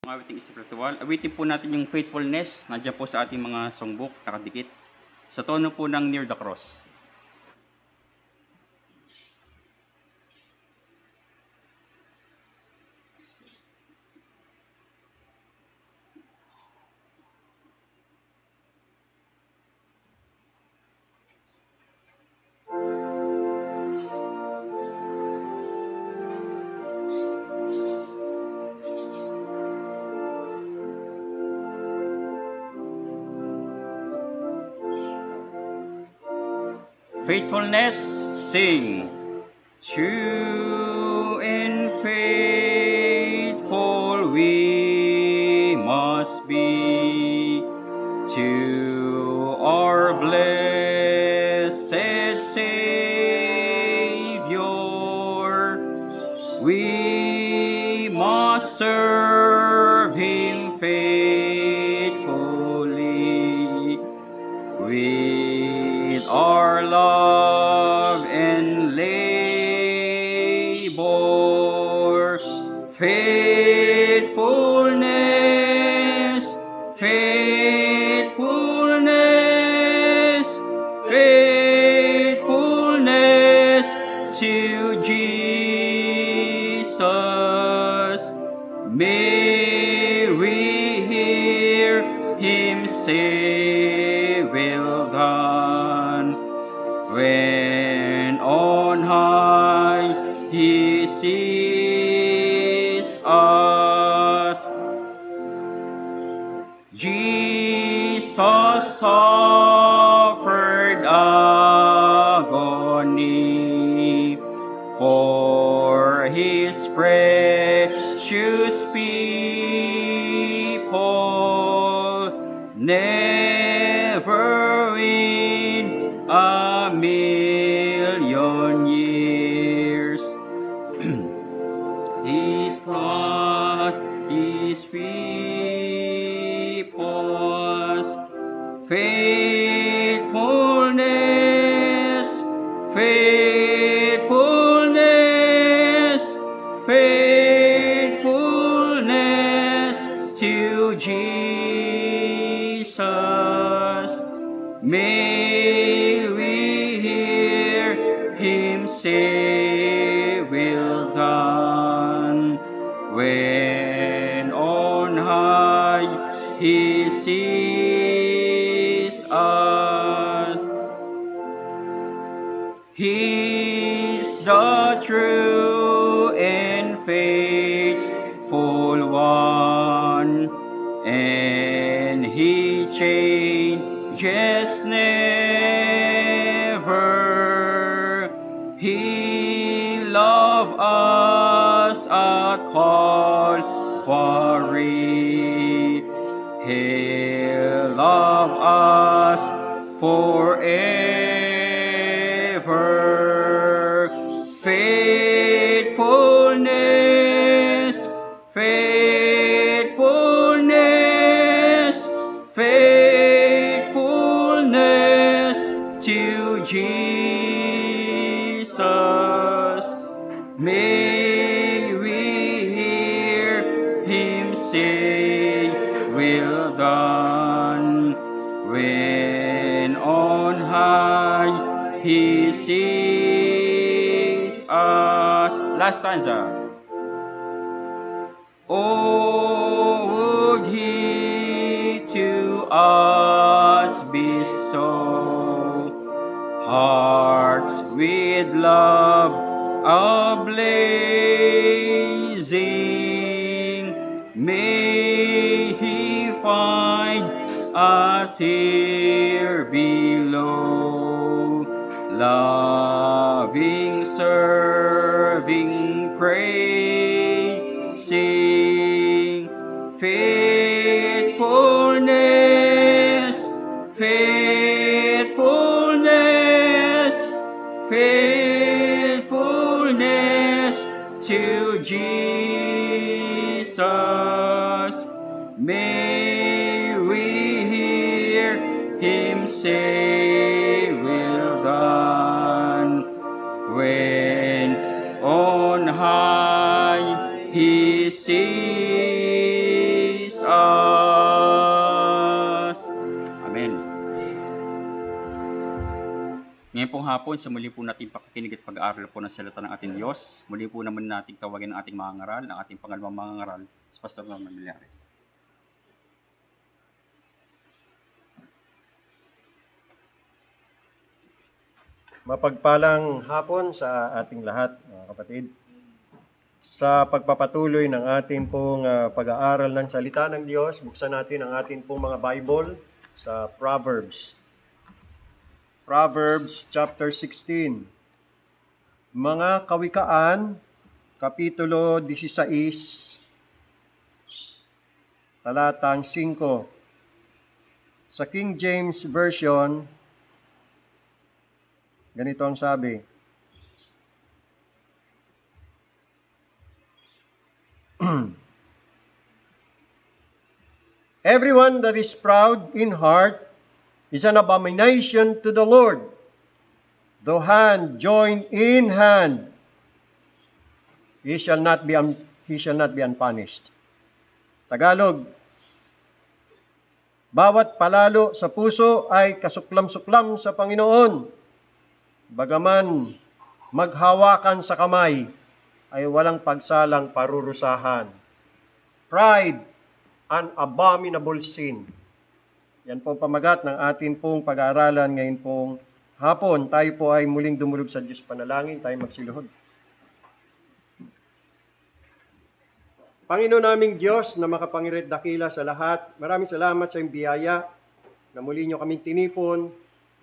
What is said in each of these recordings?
Awiting espiritual. Awitin po natin yung faithfulness. Nandiyan po sa ating mga songbook, nakadikit. Sa tono po ng Near the Cross. Faithfulness, sing. True and faithful we must be to our blessed Savior. We must serve Him faithfully with our love and labor. Faithfulness, faithfulness, faithfulness to Jesus. May we hear Him say, "Well done," when on high He sees us. Jesus suffered agony for His precious people. Never in a million years His cross, His people's faithfulness, faithfulness, faithfulness to Jesus. May we hear Him say, "Well done," when on high He sees us. He's the true and faithful one, and He changes never. He loved us at Calvary. He'll love us forever. Faithfulness, faithfulness, faithfulness to Jesus. May we hear Him say, "Well done," when on high He sees us. Last stanza. Oh, would He to us bestow hearts with love ablazing. May He find us here below, loving, serving, praising. Faithfulness, faithfulness, faithfulness to Jesus. May we hear Him say, "Well done," when on high He sees Ngayon pong hapon, sa muli po natin pakikinig at pag-aaral po ng salita ng ating Diyos, muli po naman natin tawagin ang ating mga ngaral, ang ating pangalawang mga ngaral, si Pastor Norman Millares. Mapagpalang hapon sa ating lahat, mga kapatid. Sa pagpapatuloy ng ating pong pag-aaral ng salita ng Diyos, buksan natin ang ating pong mga Bible sa Proverbs. Proverbs chapter 16. Mga Kawikaan, Kapitulo 16, talatang 5. Sa King James Version, ganito ang sabi. Everyone that is proud in heart is an abomination to the Lord. Though hand join in hand, he shall not be unpunished. Tagalog, bawat palalo sa puso ay kasuklam-suklam sa Panginoon. Bagaman maghawakan sa kamay ay walang pagsalang parurusahan. Pride, an abominable sin. Yan po pamagat ng atin pong pag-aaralan ngayon pong hapon. Tayo po ay muling dumulog sa Diyos panalangin. Tayo magsiluhod. Panginoon naming Diyos na makapangirit dakila sa lahat, maraming salamat sa iyong biyaya na muli nyo kaming tinipon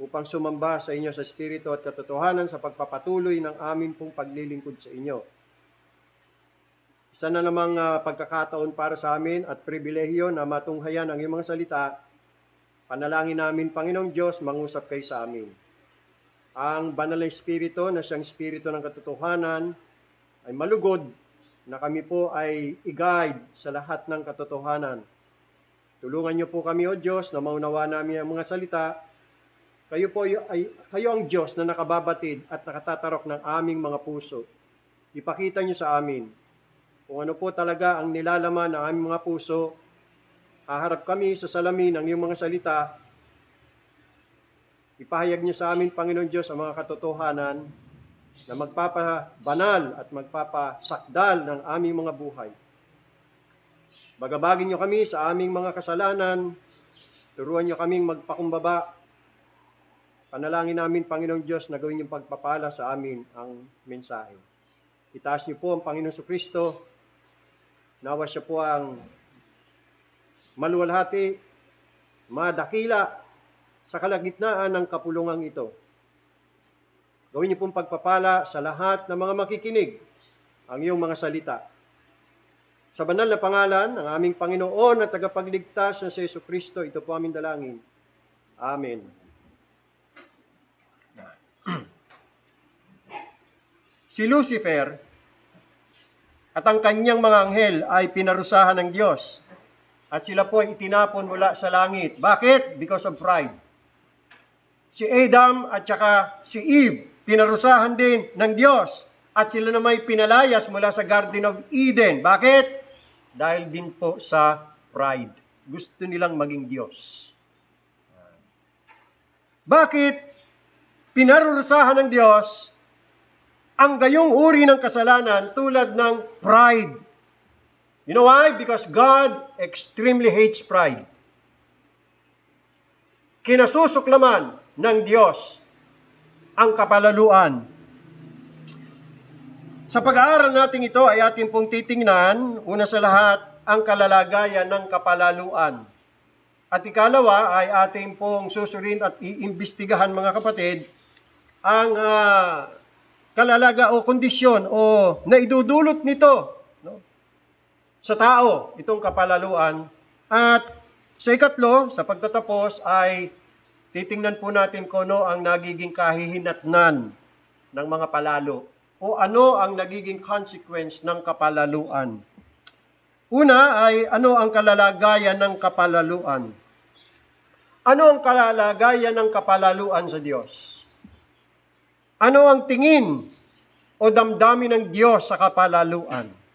upang sumamba sa inyo sa Espiritu at katotohanan sa pagpapatuloy ng amin pong paglilingkod sa inyo. Isa na namang pagkakataon para sa amin at pribilehyo na matunghayan ang iyong mga salita. Panalangin namin, Panginoong Diyos, mangusap kayo sa amin. Ang banal na Espiritu na siyang Espiritu ng katotohanan ay malugod na kami po ay i-guide sa lahat ng katotohanan. Tulungan niyo po kami, O Diyos, na maunawa namin ang mga salita. Kayo ang Diyos na nakababatid at nakatatarok ng aming mga puso. Ipakita niyo sa amin kung ano po talaga ang nilalaman ng aming mga puso. Haharap kami sa salamin ng iyong mga salita. Ipahayag niyo sa amin, Panginoon Diyos, ang mga katotohanan na magpapabanal at magpapasakdal ng aming mga buhay. Bagabagin niyo kami sa aming mga kasalanan. Turuan niyo kaming magpakumbaba. Panalangin namin, Panginoong Diyos, na gawin niyong pagpapala sa amin ang mensahe. Itaas niyo po ang Panginoon Jesucristo. Nawa siya po ang maluwalhati, madakila sa kalagitnaan ng kapulungan ito. Gawin niyo pong pagpapala sa lahat ng mga makikinig ang iyong mga salita. Sa banal na pangalan ng aming Panginoon at tagapagligtas na si Jesucristo, ito po aming dalangin. Amen. Si Lucifer at ang kanyang mga anghel ay pinarusahan ng Diyos at sila po ay itinapon mula sa langit. Bakit? Because of pride. Si Adam at saka si Eve pinarusahan din ng Diyos at sila naman ay pinalayas mula sa Garden of Eden. Bakit? Dahil din po sa pride. Gusto nilang maging Diyos. Bakit pinarurusahan ng Diyos ang gayong uri ng kasalanan tulad ng pride? You know why? Because God extremely hates pride. Kinasusuklaman ng Diyos ang kapalaluan. Sa pag-aaral natin ito ay ating pong titingnan, una sa lahat, ang kalalagayan ng kapalaluan. At ikalawa ay ating pong susurin at iimbestigahan, mga kapatid, ang kalalaga o kondisyon o naidudulot nito, no, sa tao, itong kapalaluan. At sa ikatlo, sa pagtatapos ay titingnan po natin kung ano ang nagiging kahihinatnan ng mga palalo o ano ang nagiging consequence ng kapalaluan. Una ay ano ang kalalagayan ng kapalaluan. Ano ang kalalagayan ng kapalaluan sa Diyos? Ano ang tingin o damdamin ng Diyos sa kapalaluan?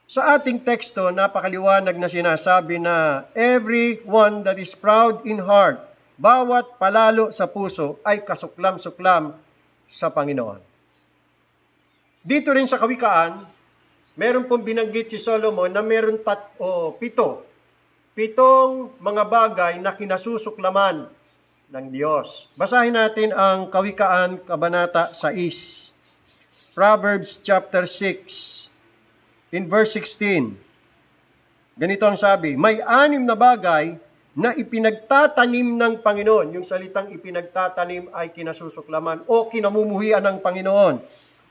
Sa ating teksto, napakaliwanag na sinasabi na everyone that is proud in heart bawat palalo sa puso ay kasuklam-suklam sa Panginoon. Dito rin sa Kawikaan, meron pong binanggit si Solomon na meron pitong mga bagay na kinasusuklaman ng Diyos. Basahin natin ang Kawikaan, Kabanata 6. Proverbs chapter 6, in verse 16. Ganito ang sabi, may 6 na bagay na ipinagtatanim ng Panginoon. Yung salitang ipinagtatanim ay kinasusuklaman o kinamumuhian ng Panginoon.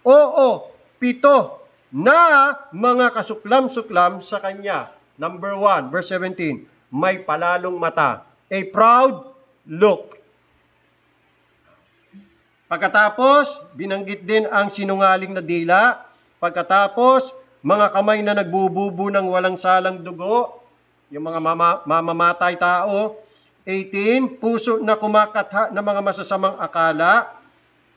Oo, 7 na mga kasuklam-suklam sa Kanya. Number 1, verse 17, may palalong mata, a proud look. Pagkatapos, binanggit din ang sinungaling na dila. Pagkatapos, mga kamay na nagbububo ng walang salang dugo, yung mga mamamatay tao. 18, puso na kumakatha ng mga masasamang akala.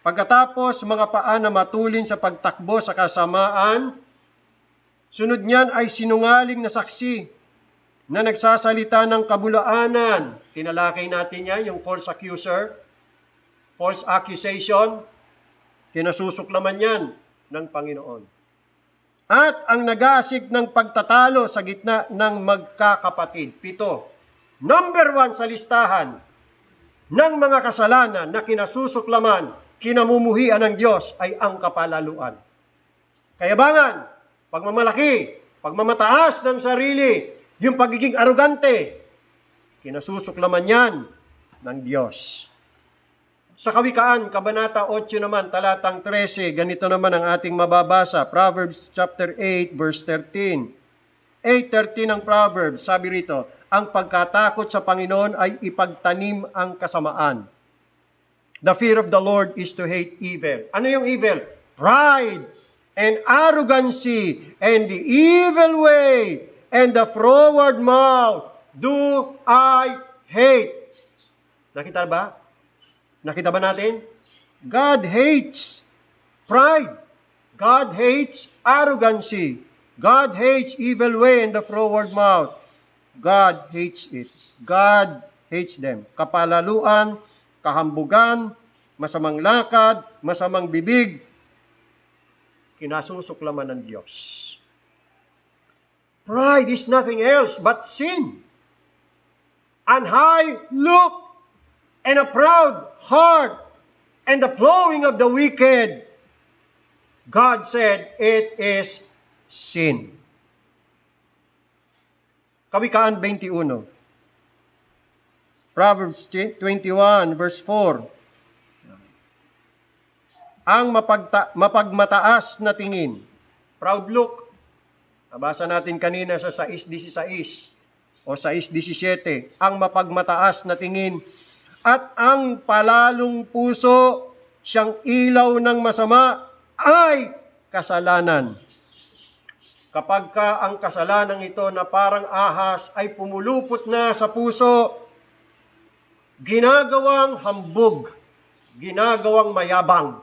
Pagkatapos, mga paa na matulin sa pagtakbo sa kasamaan. Sunod niyan ay sinungaling na saksi na nagsasalita ng kabulaanan. Tinalakay natin yan, yung false accuser, false accusation. Kinasusuklaman yan ng Panginoon. At ang nag-aasik ng pagtatalo sa gitna ng magkakapatid. 7. Number 1 sa listahan ng mga kasalanan na kinasusuklaman, kinamumuhian ng Diyos ay ang kapalaluan. Kayabangan, pagmamalaki, pagmamataas ng sarili, yung pagiging arugante, kinasusuklaman yan ng Diyos. Sa Kawikaan, Kabanata 8 naman, talatang 13, ganito naman ang ating mababasa. Proverbs chapter 8, verse 13. 8:13 ng Proverbs, sabi rito, ang pagkatakot sa Panginoon ay ipagtanim ang kasamaan. The fear of the Lord is to hate evil. Ano yung evil? Pride and arrogancy and the evil way and the froward mouth do I hate. Nakita ba? Nakita ba natin? God hates pride. God hates arrogancy. God hates evil way and the froward mouth. God hates it. God hates them. Kapalaluan, kahambugan, masamang lakad, masamang bibig, kinasusuklaman ng Diyos. Pride is nothing else but sin. An high look and a proud heart and the plowing of the wicked. God said it is sin. Kawikaan 21. Proverbs 21 verse 4. Ang mapagmataas na tingin. Proud look. Nabasa natin kanina sa 6:16 o 6:17. Ang mapagmataas na tingin at ang palalong puso, siyang ilaw ng masama, ay kasalanan. Kapag ka ang kasalanan ito na parang ahas ay pumulupot na sa puso, ginagawang hambog, ginagawang mayabang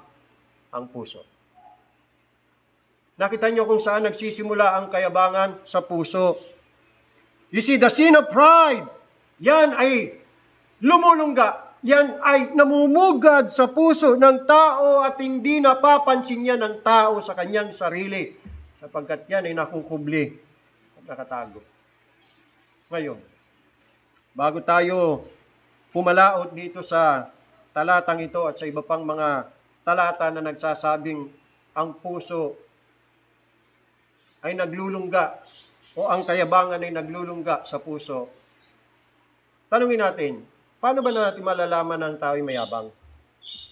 ang puso. Nakita niyo kung saan nagsisimula ang kayabangan? Sa puso. You see, the sin of pride, yan ay lumulungga. Yan ay namumugad sa puso ng tao at hindi napapansin niya ng tao sa kanyang sarili sapagkat yan ay nakukubli at nakatago. Ngayon, bago tayo pumalaot dito sa talatang ito at sa iba pang mga talata na nagsasabing ang puso ay naglulungga o ang kayabangan ay naglulungga sa puso, tanungin natin, paano ba natin malalaman ng tao ay mayabang?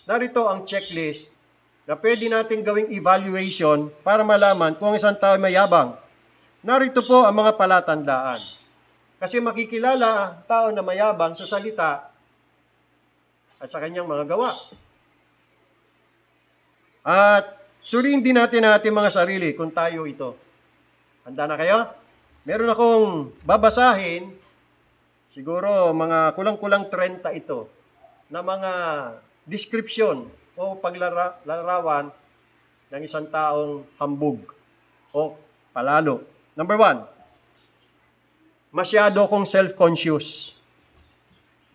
Narito ang checklist na pwede natin gawing evaluation para malaman kung ang isang tao ay mayabang. Narito po ang mga palatandaan. Kasi makikilala ang tao na mayabang sa salita at sa kanyang mga gawa. At suriin din natin ang ating mga sarili kung tayo ito. Handa na kayo? Meron akong babasahin, siguro mga kulang-kulang 30 ito, na mga description o paglarawan ng isang taong hambog o palalo. Number 1, masyado kong self-conscious.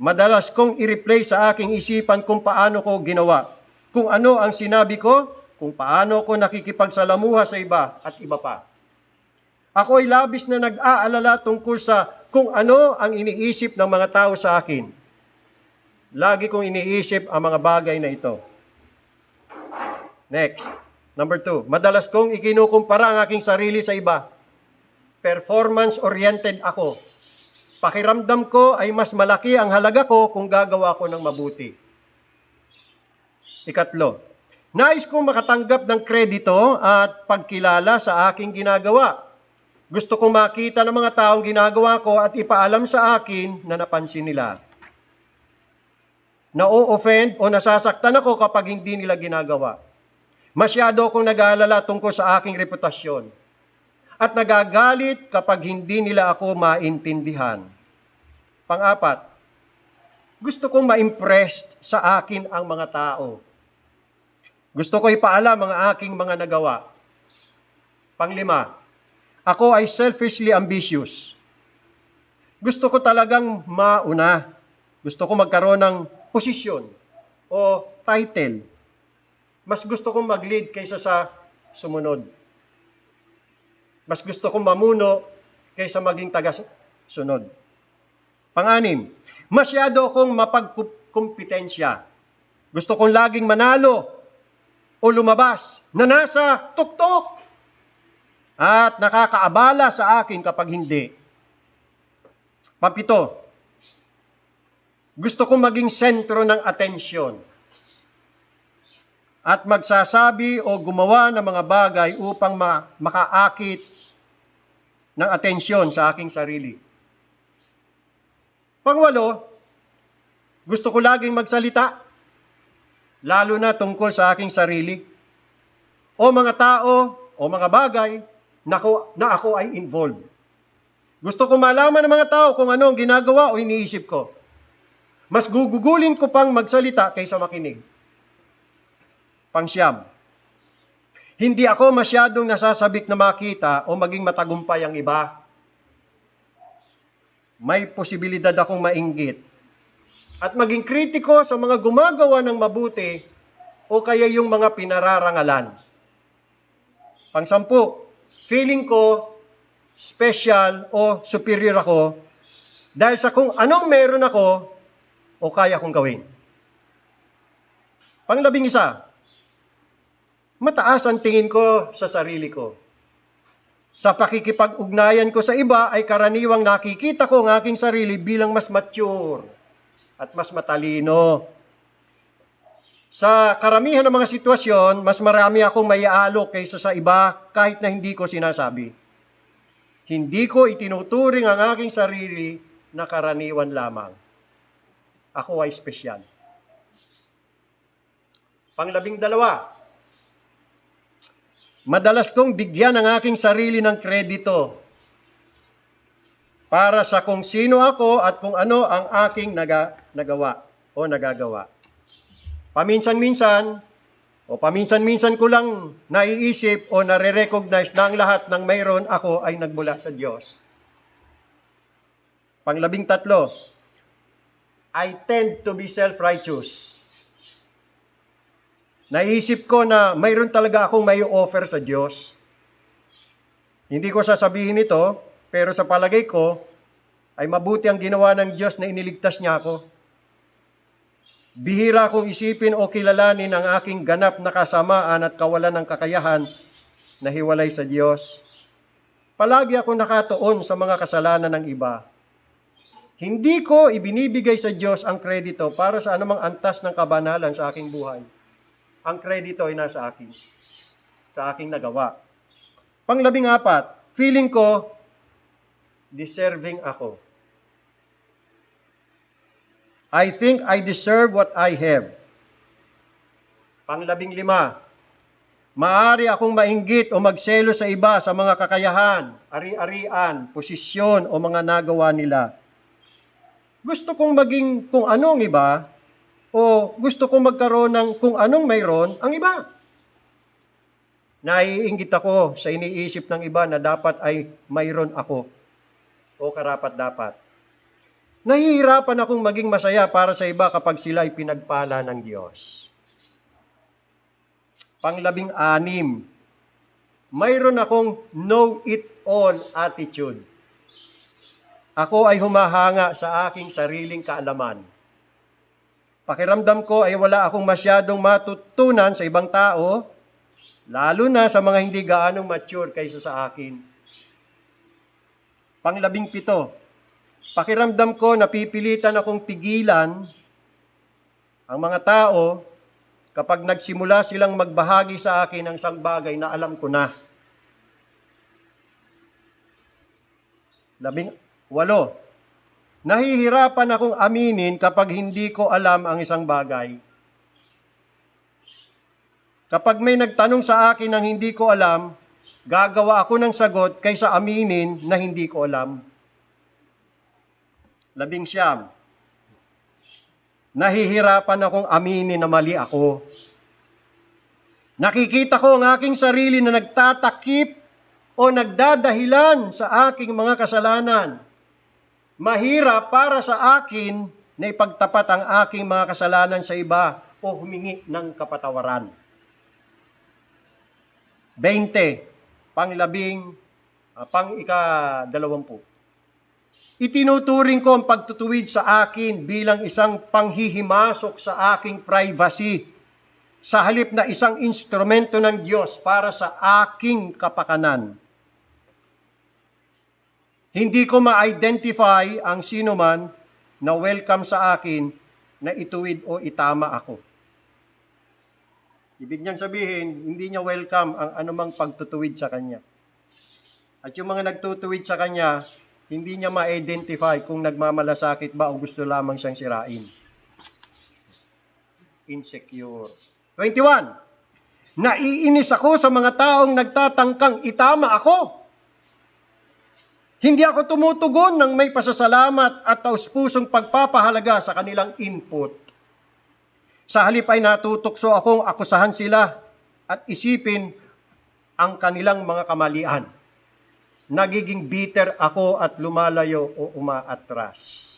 Madalas kong i-replay sa aking isipan kung paano ko ginawa, kung ano ang sinabi ko, kung paano ko nakikipagsalamuha sa iba at iba pa. Ako ay labis na nag-aalala tungkol sa kung ano ang iniisip ng mga tao sa akin. Lagi kong iniisip ang mga bagay na ito. Next, number 2. Madalas kong ikinukumpara ang aking sarili sa iba. Performance-oriented ako. Pakiramdam ko ay mas malaki ang halaga ko kung gagawa ko ng mabuti. Ikatlo, nais kong makatanggap ng kredito at pagkilala sa aking ginagawa. Gusto kong makita ng mga taong ginagawa ko at ipaalam sa akin na napansin nila. Na-offend o nasasaktan ako kapag hindi nila ginagawa. Masyado akong nag-aalala tungkol sa aking reputasyon. At nagagalit kapag hindi nila ako maintindihan. Pang-apat, gusto kong ma-impress sa akin ang mga tao. Gusto ko ipaalam ang aking mga nagawa. Pang-lima, ako ay selfishly ambitious. Gusto ko talagang mauna. Gusto ko magkaroon ng posisyon o title. Mas gusto kong mag-lead kaysa sa sumunod. Mas gusto kong mamuno kaysa maging taga-sunod. Pang-anim, masyado akong mapagkumpetensya. Gusto kong laging manalo o lumabas na nasa tuktok at nakakaabala sa akin kapag hindi. Pang-pito, gusto kong maging sentro ng atensyon at magsasabi o gumawa ng mga bagay upang makaakit ng atensyon sa aking sarili. Pangwalo, gusto ko laging magsalita, lalo na tungkol sa aking sarili, o mga tao, o mga bagay na ako ay involved. Gusto ko malaman ng mga tao kung ano ang ginagawa o iniisip ko. Mas gugugulin ko pang magsalita kaysa makinig. Pangsyam, hindi ako masyadong nasasabik na makita o maging matagumpay ang iba. May posibilidad akong mainggit at maging kritiko sa mga gumagawa ng mabuti o kaya yung mga pinararangalan. Pang-sampu, feeling ko special o superior ako dahil sa kung anong meron ako o kaya kong gawin. Pang-11, mataas ang tingin ko sa sarili ko. Sa pakikipag-ugnayan ko sa iba ay karaniwang nakikita ko ang aking sarili bilang mas mature at mas matalino. Sa karamihan ng mga sitwasyon, mas marami akong maiaalok kaysa sa iba kahit na hindi ko sinasabi. Hindi ko itinuturing ang aking sarili na karaniwan lamang. Ako ay espesyal. Pang-12, madalas kong bigyan ang aking sarili ng kredito para sa kung sino ako at kung ano ang aking nagawa o nagagawa. Paminsan-minsan ko lang naiisip o nare-recognize na ang lahat ng mayroon ako ay nagmula sa Diyos. Pang-13, I tend to be self-righteous. Naisip ko na mayroon talaga akong may offer sa Diyos. Hindi ko sasabihin ito, pero sa palagay ko, ay mabuti ang ginawa ng Diyos na iniligtas niya ako. Bihira akong isipin o kilalanin ang aking ganap na kasamaan at kawalan ng kakayahan na hiwalay sa Diyos. Palagi ako nakatuon sa mga kasalanan ng iba. Hindi ko ibinibigay sa Diyos ang kredito para sa anumang antas ng kabanalan sa aking buhay. Ang kredito ay nasa akin, sa aking nagawa. Pang-14, feeling ko, deserving ako. I think I deserve what I have. Pang-15, maaari akong mainggit o magselo sa iba sa mga kakayahan, ari-arian, posisyon o mga nagawa nila. Gusto kong maging kung anong iba, o gusto kong magkaroon ng kung anong mayroon ang iba. Naiinggit ako sa iniisip ng iba na dapat ay mayroon ako o karapat-dapat. Nahihirapan akong maging masaya para sa iba kapag sila ay pinagpala ng Diyos. Pang-16, mayroon akong know-it-all attitude. Ako ay humahanga sa aking sariling kaalaman. Pakiramdam ko ay wala akong masyadong matutunan sa ibang tao, lalo na sa mga hindi gaanong mature kaysa sa akin. Pang-17, pakiramdam ko napipilitan akong pigilan ang mga tao kapag nagsimula silang magbahagi sa akin ng isang bagay na alam ko na. 18, nahihirapan akong aminin kapag hindi ko alam ang isang bagay. Kapag may nagtanong sa akin ng hindi ko alam, gagawa ako ng sagot kaysa aminin na hindi ko alam. 19, nahihirapan akong aminin na mali ako. Nakikita ko ang aking sarili na nagtatakip o nagdadahilan sa aking mga kasalanan. Mahirap para sa akin na ipagtapat ang aking mga kasalanan sa iba o humingi ng kapatawaran. 20, pang-20. Itinuturing ko ang pagtutuwid sa akin bilang isang panghihimasok sa aking privacy, sa halip na isang instrumento ng Diyos para sa aking kapakanan. Hindi ko ma-identify ang sino man na welcome sa akin na ituwid o itama ako. Ibig niyang sabihin, hindi niya welcome ang anumang pagtutuwid sa kanya. At yung mga nagtutuwid sa kanya, hindi niya ma-identify kung nagmamalasakit ba o gusto lamang siyang sirain. Insecure. 21. Naiinis ako sa mga taong nagtatangkang itama ako. Hindi ako tumutugon ng may pasasalamat at taus-pusong pagpapahalaga sa kanilang input. Sa halip ay natutokso akong akusahan sila at isipin ang kanilang mga kamalian. Nagiging bitter ako at lumalayo o umaatras.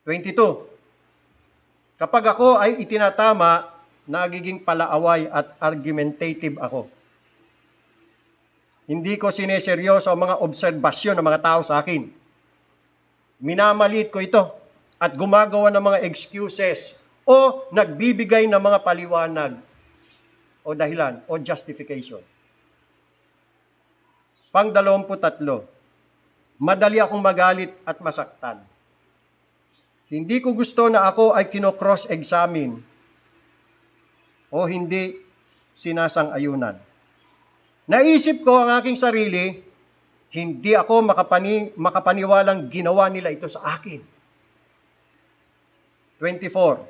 22. Kapag ako ay itinatama, nagiging palaaway at argumentative ako. Hindi ko sineseryoso ang mga obserbasyon ng mga tao sa akin. Minamaliit ko ito at gumagawa ng mga excuses o nagbibigay ng mga paliwanag o dahilan o justification. Pang-23, madali akong magalit at masaktan. Hindi ko gusto na ako ay kino-cross-examine o hindi sinasang-ayunan. Naisip ko ang aking sarili, hindi ako makapaniwalang ginawa nila ito sa akin. 24.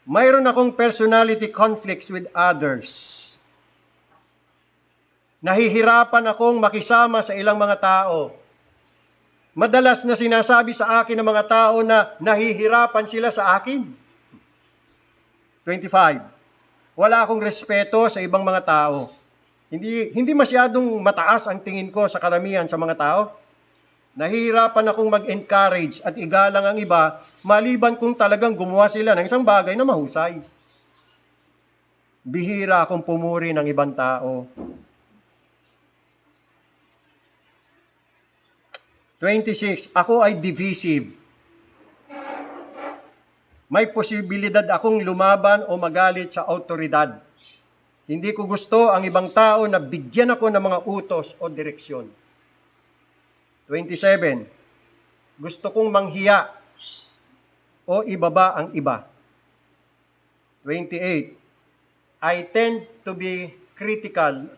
Mayroon akong personality conflicts with others. Nahihirapan akong makisama sa ilang mga tao. Madalas na sinasabi sa akin ng mga tao na nahihirapan sila sa akin. 25. Wala akong respeto sa ibang mga tao. Hindi masyadong mataas ang tingin ko sa karamihan sa mga tao. Nahihirapan akong mag-encourage at igalang ang iba maliban kung talagang gumawa sila ng isang bagay na mahusay. Bihira akong pumuri ng ibang tao. 26. Ako ay divisive. May posibilidad akong lumaban o magalit sa autoridad. Hindi ko gusto ang ibang tao na bigyan ako ng mga utos o direksyon. 27. Gusto kong manghiya o ibaba ang iba. 28. I tend to be critical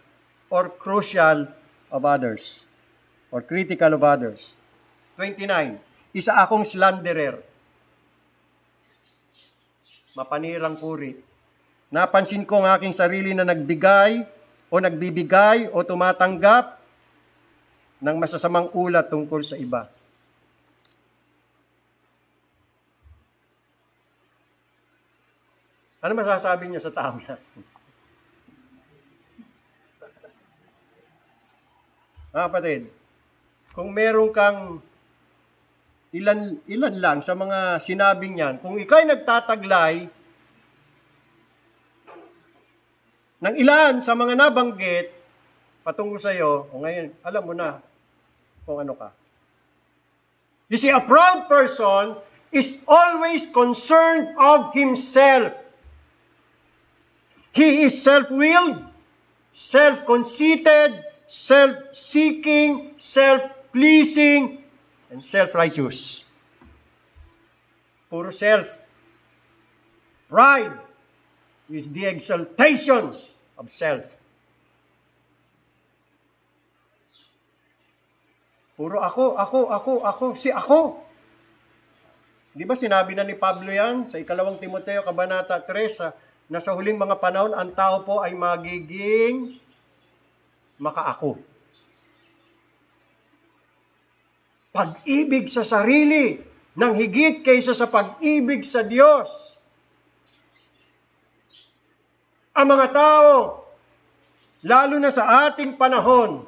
or crucial of others. Or critical of others. 29. Isa akong slanderer. Mapanirang puri. Napansin ko ang aking sarili na nagbigay o nagbibigay o tumatanggap ng masasamang ulat tungkol sa iba. Ano masasabi niya sa tao na? Kapatid, kung meron kang ilan lang sa mga sinabing yan, kung ikaw'y nagtataglay ng ilan sa mga nabanggit patungkol sa iyo, o ngayon, alam mo na kung ano ka. You see, a proud person is always concerned of himself. He is self-willed, self-conceited, self-seeking, self-pleasing, and self-righteous. Puro self. Pride is the exaltation of self. Puro ako, si ako. Di ba sinabi na ni Pablo yan sa 2 Timoteo, Kabanata 3, na sa huling mga panahon, ang tao po ay magiging makaako. Pag-ibig sa sarili nang higit kaysa sa pag-ibig sa Diyos. Ang mga tao, lalo na sa ating panahon,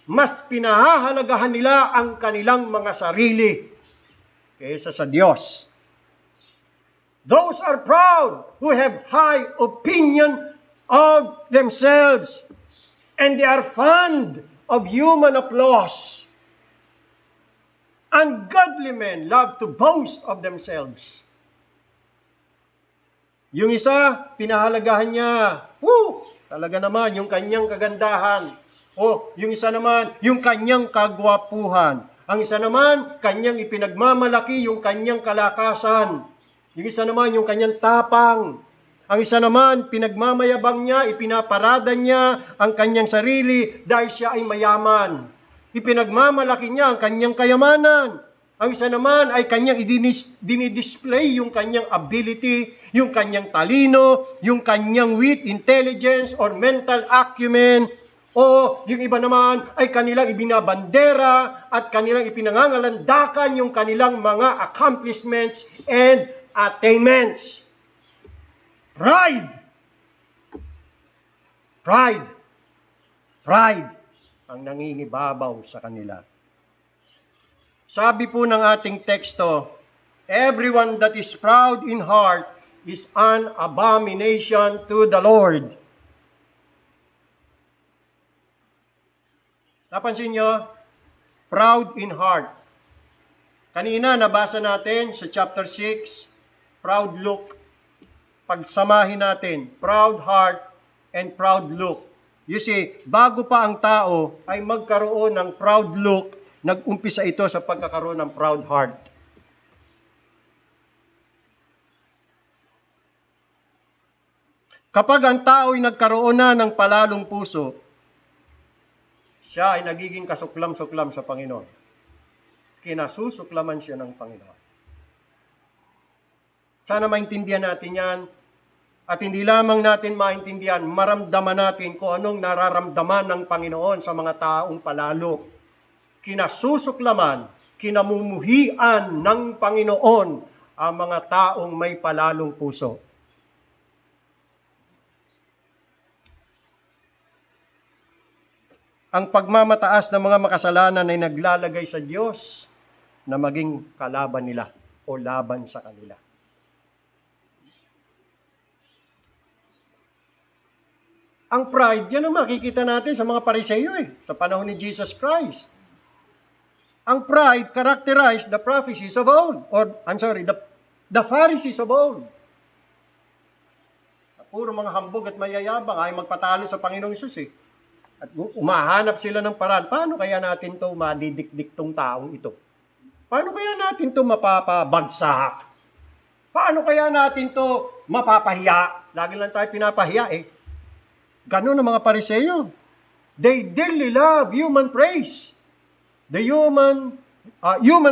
mas pinahahalagahan nila ang kanilang mga sarili kaysa sa Diyos. Those are proud who have high opinion of themselves, and they are fond of human applause. Ungodly men love to boast of themselves. Yung isa, pinahalagahan niya, talaga naman, yung kanyang kagandahan. O, yung isa naman, yung kanyang kagwapuhan. Ang isa naman, kanyang ipinagmamalaki yung kanyang kalakasan. Yung isa naman, yung kanyang tapang. Ang isa naman, pinagmamayabang niya, ipinaparada niya ang kanyang sarili dahil siya ay mayaman. Ipinagmamalaki niya ang kanyang kayamanan. Ang isa naman ay kanyang dinidisplay yung kanyang ability, yung kanyang talino, yung kanyang wit, intelligence, or mental acumen. O yung iba naman ay kanilang ibinabandera at kanilang ipinangangalandakan yung kanilang mga accomplishments and attainments. Pride. Pride. Pride ang nangingibabaw sa kanila. Sabi po ng ating teksto, everyone that is proud in heart is an abomination to the Lord. Napansin nyo? Proud in heart. Kanina, nabasa natin sa chapter 6, proud look. Pagsamahin natin, proud heart and proud look. You see, bago pa ang tao ay magkaroon ng proud look, nag-umpisa ito sa pagkakaroon ng proud heart. Kapag ang tao ay nagkaroon na ng palalong puso, siya ay nagiging kasuklam-suklam sa Panginoon. Kinasusuklaman siya ng Panginoon. Sana maintindihan natin yan. At hindi lamang natin maintindihan, maramdaman natin kung anong nararamdaman ng Panginoon sa mga taong palalo. Kinasusuklaman, kinamumuhian ng Panginoon ang mga taong may palalong puso. Ang pagmamataas ng mga makasalanan ay naglalagay sa Diyos na maging kalaban nila o laban sa kanila. Ang pride, yan ang makikita natin sa mga Pariseo sa panahon ni Jesus Christ. Ang pride characterized the prophecies of old, the Pharisees of old. Puro mga hambog at mayayabang ay magpatalo sa Panginoong Hesus At umahanap sila ng paraan, paano kaya natin to madidikdik tong taong ito? Paano kaya natin to mapapabagsak? Paano kaya natin to mapapahiya? Lagi lang tayo pinapahiya Ganun ang mga Pariseo. They dearly love human praise. The human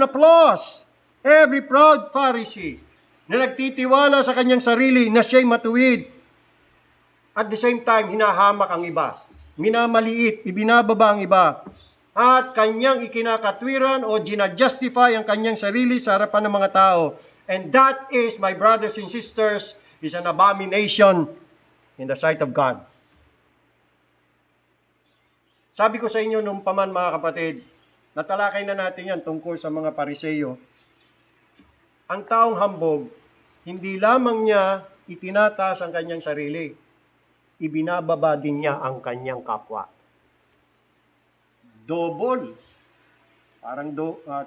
applause. Every proud Pharisee na nagtitiwala sa kanyang sarili na siya'y matuwid. At the same time, hinahamak ang iba. Minamaliit, ibinababa ang iba. At kanyang ikinakatwiran o ginajustify ang kanyang sarili sa harapan ng mga tao. And that is, my brothers and sisters, is an abomination in the sight of God. Sabi ko sa inyo nung paman mga kapatid, Natalakay na natin yan tungkol sa mga Pariseyo. Ang taong hambog, hindi lamang niya itinataas ang kanyang sarili, ibinababa din niya ang kanyang kapwa. Double. Parang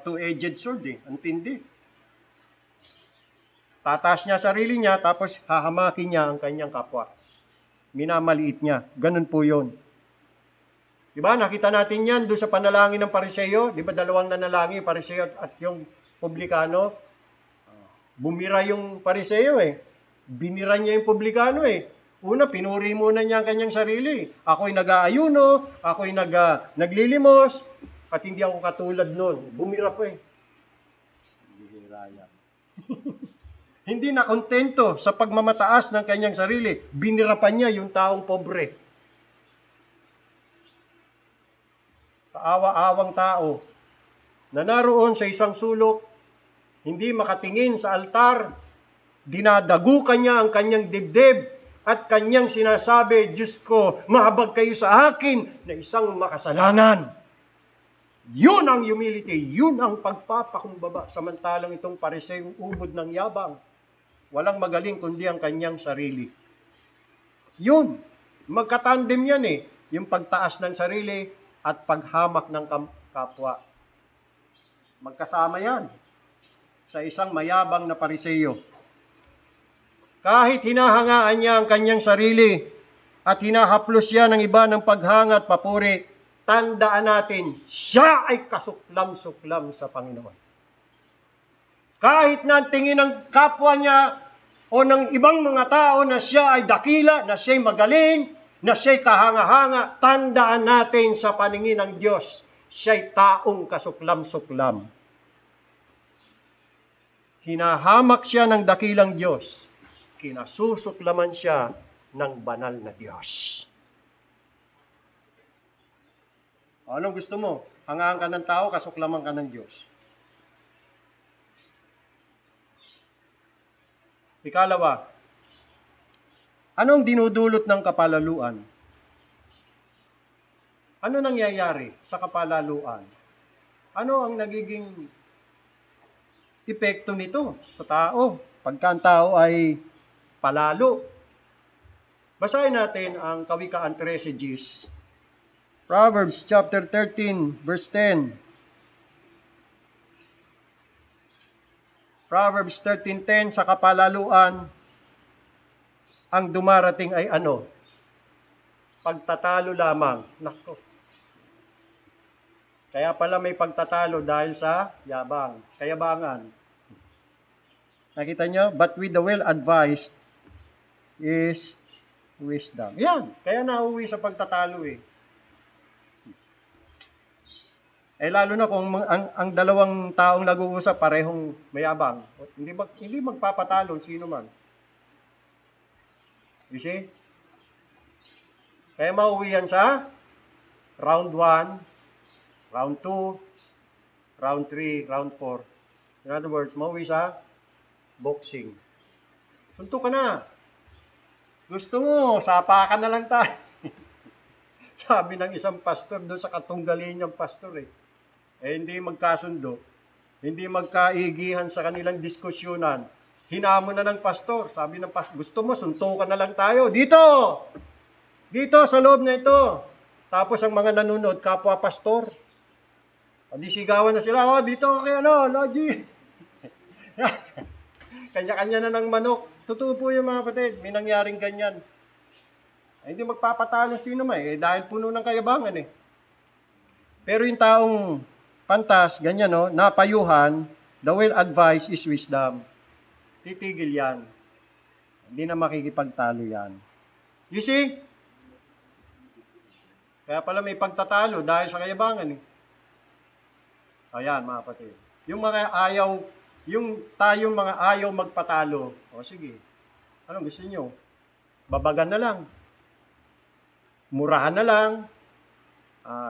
two-edged sword eh. Ang tindi. Tataas niya sarili niya, tapos hahamakin niya ang kanyang kapwa. Minamaliit niya. Ganun po yun. Diba? Nakita natin yan doon sa panalangin ng Pariseyo. Diba dalawang nanalangin, Pariseyo at yung publikano? Bumira yung Pariseyo eh. Binira niya yung publikano eh. Una, pinuri muna niya ang kanyang sarili. Ako'y nag-aayuno, ako'y naglilimos, at hindi ako katulad nun. Bumira po eh. Bumira yan. Hindi na kontento sa pagmamataas ng kanyang sarili. Binira pa niya yung taong pobre. Kaawa-awang tao na naroon sa isang sulok, hindi makatingin sa altar, dinadagukan niya ang kanyang dibdib at kanyang sinasabi, Diyos ko, mahabag kayo sa akin na isang makasalanan. Yun ang humility, yun ang pagpapakumbaba. Samantalang itong Pariseyong ubod ng yabang, walang magaling kundi ang kanyang sarili. Yun, magkatandem yan eh, yung pagtaas ng sarili at paghamak ng kapwa. Magkasama yan sa isang mayabang na Pariseyo. Kahit hinahangaan niya ang kanyang sarili at hinahaplos siya ng iba ng paghanga at papuri, tandaan natin, siya ay kasuklam-suklam sa Panginoon. Kahit na tingin ng kapwa niya o ng ibang mga tao na siya ay dakila, na siya ay magaling, na siya ay kahanga-hanga, tandaan natin sa paningin ng Diyos, siya ay taong kasuklam-suklam. Hinahamak siya ng dakilang Diyos, kinasusuklaman siya ng banal na Diyos. Anong gusto mo? Hangaan ka ng tao, kasuklaman ka ng Diyos. Ikalawa, anong dinudulot ng kapalaluan? Ano nangyayari sa kapalaluan? Ano ang nagiging epekto nito sa tao pagka ang tao ay palalo? Basahin natin ang Kawikaan 13:10. Proverbs chapter 13 verse 10. Proverbs 13:10, sa kapalaluan ang dumarating ay ano? Pagtatalo lamang. Nako. Kaya pala may pagtatalo dahil sa yabang, kayabangan. Nakita nyo? But with the well-advised is wisdom. Yan, kaya nauwi sa pagtatalo eh. Eh lalo na kung ang dalawang taong nag-uusap parehong mayabang. Hindi magpapatalo sino man. You see? Kaya mauwi yan sa round 1, round 2, round 3, round 4. In other words, mauwi sa boxing. Suntok ka na. Gusto mo, sapakan na lang tayo. Sabi ng isang pastor doon sa katunggali niyang pastor eh. Hindi magkasundo. Hindi magkaigihan sa kanilang diskusyonan. Hinamon na ng pastor. Sabi ng pastor, gusto mo, suntukan na lang tayo. Dito! Dito, sa loob na ito. Tapos ang mga nanonood, kapwa pastor. Di sigawan na sila, dito kay Lodi. Kanya-kanya na ng manok. Totoo po yung mga kapatid, may nangyaring ganyan. Hindi magpapatalo sino man dahil puno ng kayabangan eh. Pero yung taong pantas, ganyan napayuhan, the well-advised is wisdom. Titigil yan. Hindi na makikipagtalo yan. You see? Kaya pala may pagtatalo dahil sa kayabangan eh. Ayan mga kapatid. Yung mga ayaw, tayong mga ayaw magpatalo, sige, anong gusto nyo? Babagan na lang. Murahan na lang.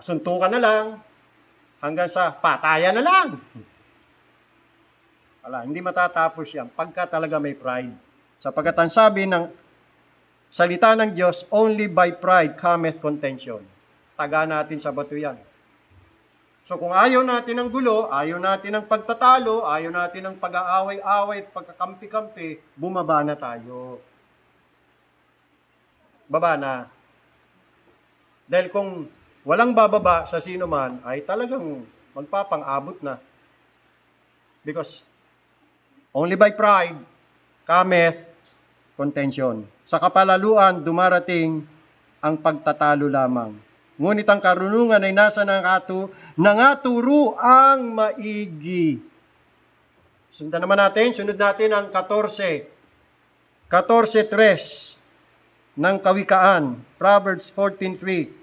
Suntukan na lang. Hanggang sa patayan na lang. Hindi matatapos yan pagka talaga may pride. Sapagkat ang sabi ng salita ng Diyos, only by pride cometh contention. Taga natin sa bato yan. So kung ayaw natin ng gulo, ayaw natin ng pagtatalo, ayaw natin ng pag-aaway-away at pagkakampi-kampi, bumaba na tayo. Baba na. Dahil kung walang bababa sa sino man, ay talagang magpapang-abot na. Because only by pride cometh contention. Sa kapalaluan, dumarating ang pagtatalo lamang. Ngunit ang karunungan ay nasa nangaturo ang maigi. Sundan naman natin, sunod natin ang 14:3 ng Kawikaan, Proverbs 14:3.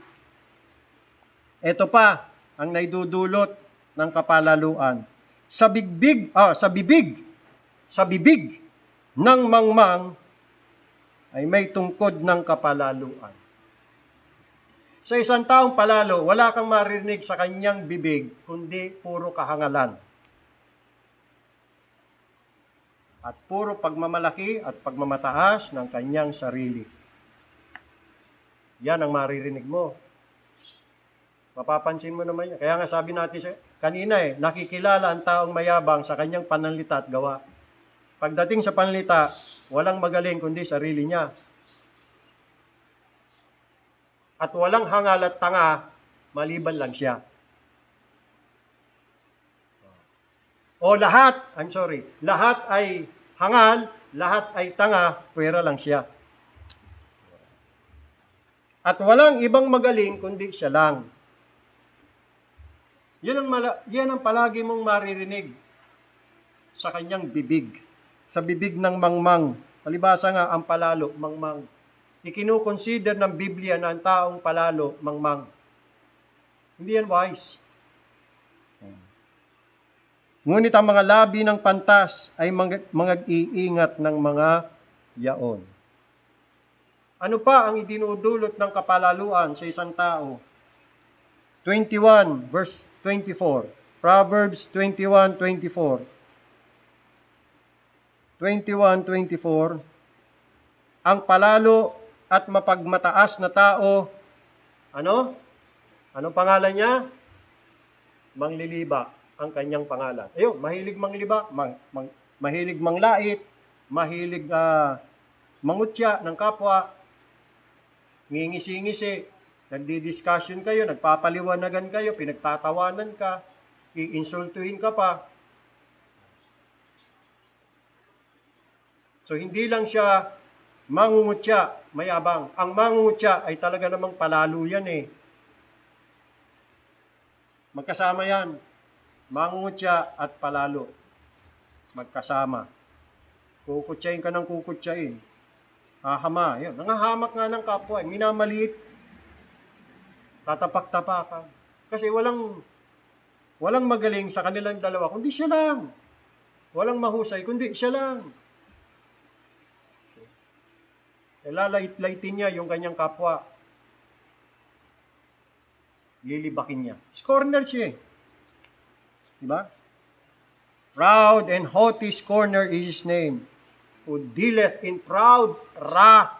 Ito pa ang naidudulot ng kapalaluan. Sa bibig ng mangmang ay may tungkod ng kapalaluan. Sa isang taong palalo, wala kang marinig sa kanyang bibig, kundi puro kahangalan. At puro pagmamalaki at pagmamataas ng kanyang sarili. Yan ang maririnig mo. Mapapansin mo naman yan. Kaya nga sabi natin kanina nakikilala ang taong mayabang sa kanyang pananalita at gawa. Pagdating sa pananalita, walang magaling kundi sarili niya. At walang hangal at tanga, maliban lang siya. Lahat ay hangal, lahat ay tanga, pwera lang siya. At walang ibang magaling kundi siya lang. Yan ang palagi mong maririnig sa kanyang bibig. Sa bibig ng mangmang. Palibasa nga ang palalo, mangmang. Ikinukonsider ng Biblia na ang taong palalo, mangmang. Hindi yan wise. Ngunit ang mga labi ng pantas ay mag-iingat ng mga yaon. Ano pa ang idinudulot ng kapalaluan sa isang tao? 21 verse 24. Proverbs 21:24. 21:24. Ang palalo at mapagmataas na tao, ano? Anong pangalan niya? Mangliliba ang kanyang pangalan. Ayun, mahilig mangliba, mahilig manglait, mahilig mangutya ng kapwa, ngingisi-ngisi, nagdi-discussion kayo, nagpapaliwanagan kayo, pinagtatawanan ka, iinsultuhin ka pa. So hindi lang siya mangungutya, mayabang. Ang mangungutya ay talaga namang palalo yan Magkasama yan. Mangungutya at palalo. Magkasama. Kukutsain ka ng kukutsain. Hahama. Yun. Nangahamak nga ng kapwa. Minamaliit. Tatapak-tapakan. Kasi walang magaling sa kanilang dalawa, kundi siya lang. Walang mahusay, kundi siya lang. Lalait-laitin niya yung kanyang kapwa. Lilibakin niya. Scorner siya Diba? Proud and haughty scorner is his name, who dealeth in proud wrath.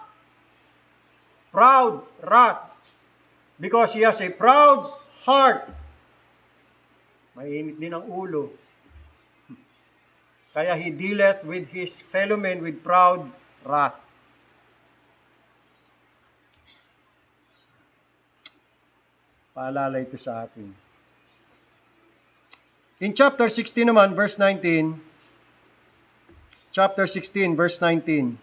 Proud wrath. Because he has a proud heart. Mainit din ang ulo. Kaya he dealeth with his fellow men with proud wrath. Paalala ito sa atin. In chapter 16 naman, verse 19, chapter 16, verse 19,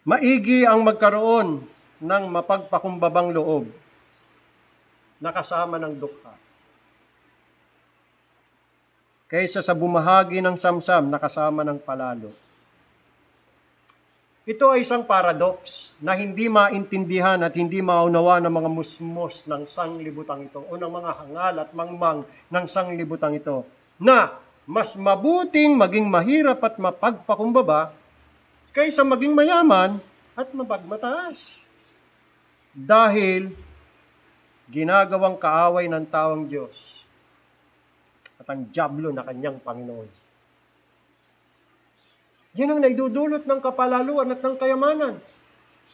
maigi ang magkaroon ng mapagpakumbabang loob na kasama ng dukha, kaysa sa bumahagi ng samsam na kasama ng palalo. Ito ay isang paradox na hindi maintindihan at hindi maunawa ng mga musmos ng sanglibutang ito o ng mga hangal at mangmang ng sanglibutang ito, na mas mabuting maging mahirap at mapagpakumbaba kaysa maging mayaman at mapagmataas. Dahil ginagawang kaaway ng taong Diyos at ang dyablo na kanyang Panginoon. Yan ang naidudulot ng kapalaluan at ng kayamanan.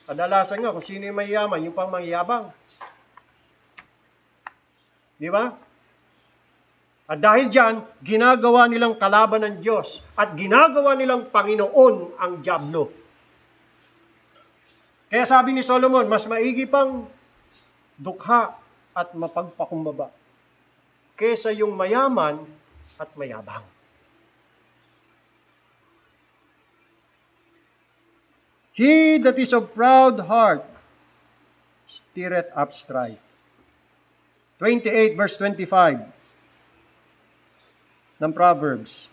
Kadalasan nga, kung sino yung mayaman, yung pang mangyayabang. Di ba? At dahil dyan, ginagawa nilang kalaban ng Diyos at ginagawa nilang Panginoon ang dyablo. Kaya sabi ni Solomon, mas maigi pang dukha at mapagpakumbaba kesa yung mayaman at mayabang. He that is of proud heart stirreth up strife. 28 verse 25 ng Proverbs.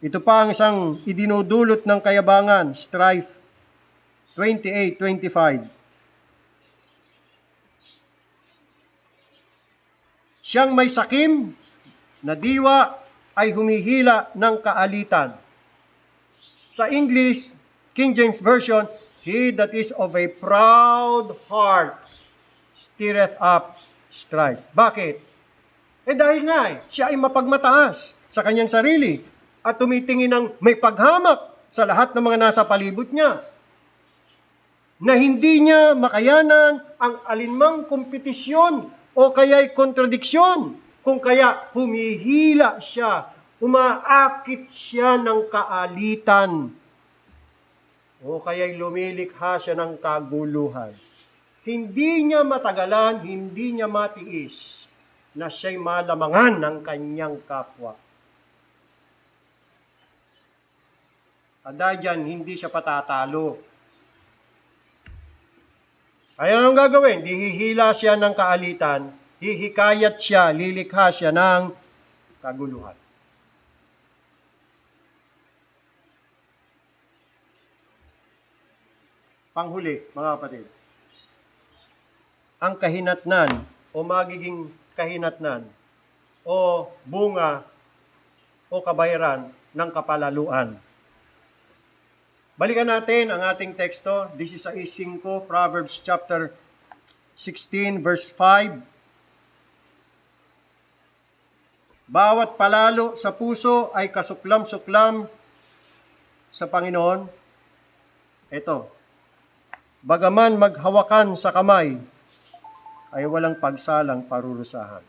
Ito pa ang isang idinudulot ng kayabangan, strife. 28:25. Siyang may sakim na diwa ay humihila ng kaalitan. Sa English, King James Version, he that is of a proud heart stirreth up strife. Bakit? Dahil nga siya ay mapagmataas sa kanyang sarili at tumitingin ng may paghamak sa lahat ng mga nasa palibot niya, na hindi niya makayanan ang alinmang kompetisyon o kaya'y kontradiksyon, kung kaya humihila siya, umaakit siya ng kaalitan, o kaya'y lumilikha siya ng kaguluhan. Hindi niya matagalan, hindi niya matiis na siya'y malamangan ng kanyang kapwa. At dahil dyan, hindi siya patatalo. Kaya anong gagawin? Hihila siya ng kaalitan, hihikayat siya, lilikha siya ng kaguluhan. Panghuli, mga kapatid, ang kahinatnan o magiging kahinatnan o bunga o kabayaran ng kapalaluan. Balikan natin ang ating teksto. This is 5, Proverbs chapter 16, verse 5. Bawat palalo sa puso ay kasuklam-suklam sa Panginoon. Ito, bagaman maghawakan sa kamay, ay walang pagsalang parurusahan.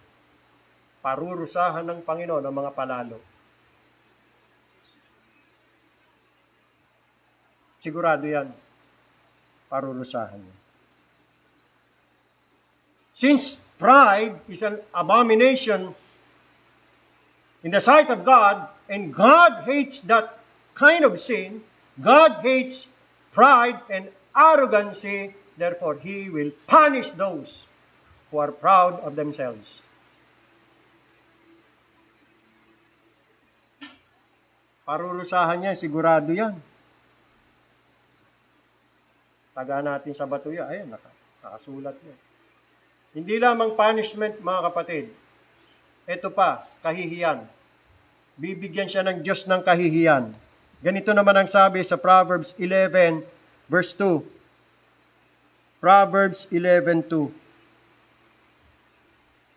Parurusahan ng Panginoon ang mga palalo. Sigurado yan, parurusahan yan. Since pride is an abomination in the sight of God, and God hates that kind of sin, God hates pride and arrogancy, therefore He will punish those who are proud of themselves. Parurusahan niya, sigurado yan. Taga natin sa batuya, ayan, nakasulat niya. Hindi lamang punishment, mga kapatid. Ito pa, kahihiyan. Bibigyan siya ng Diyos ng kahihiyan. Ganito naman ang sabi sa Proverbs 11, verse 2. Proverbs 11:2.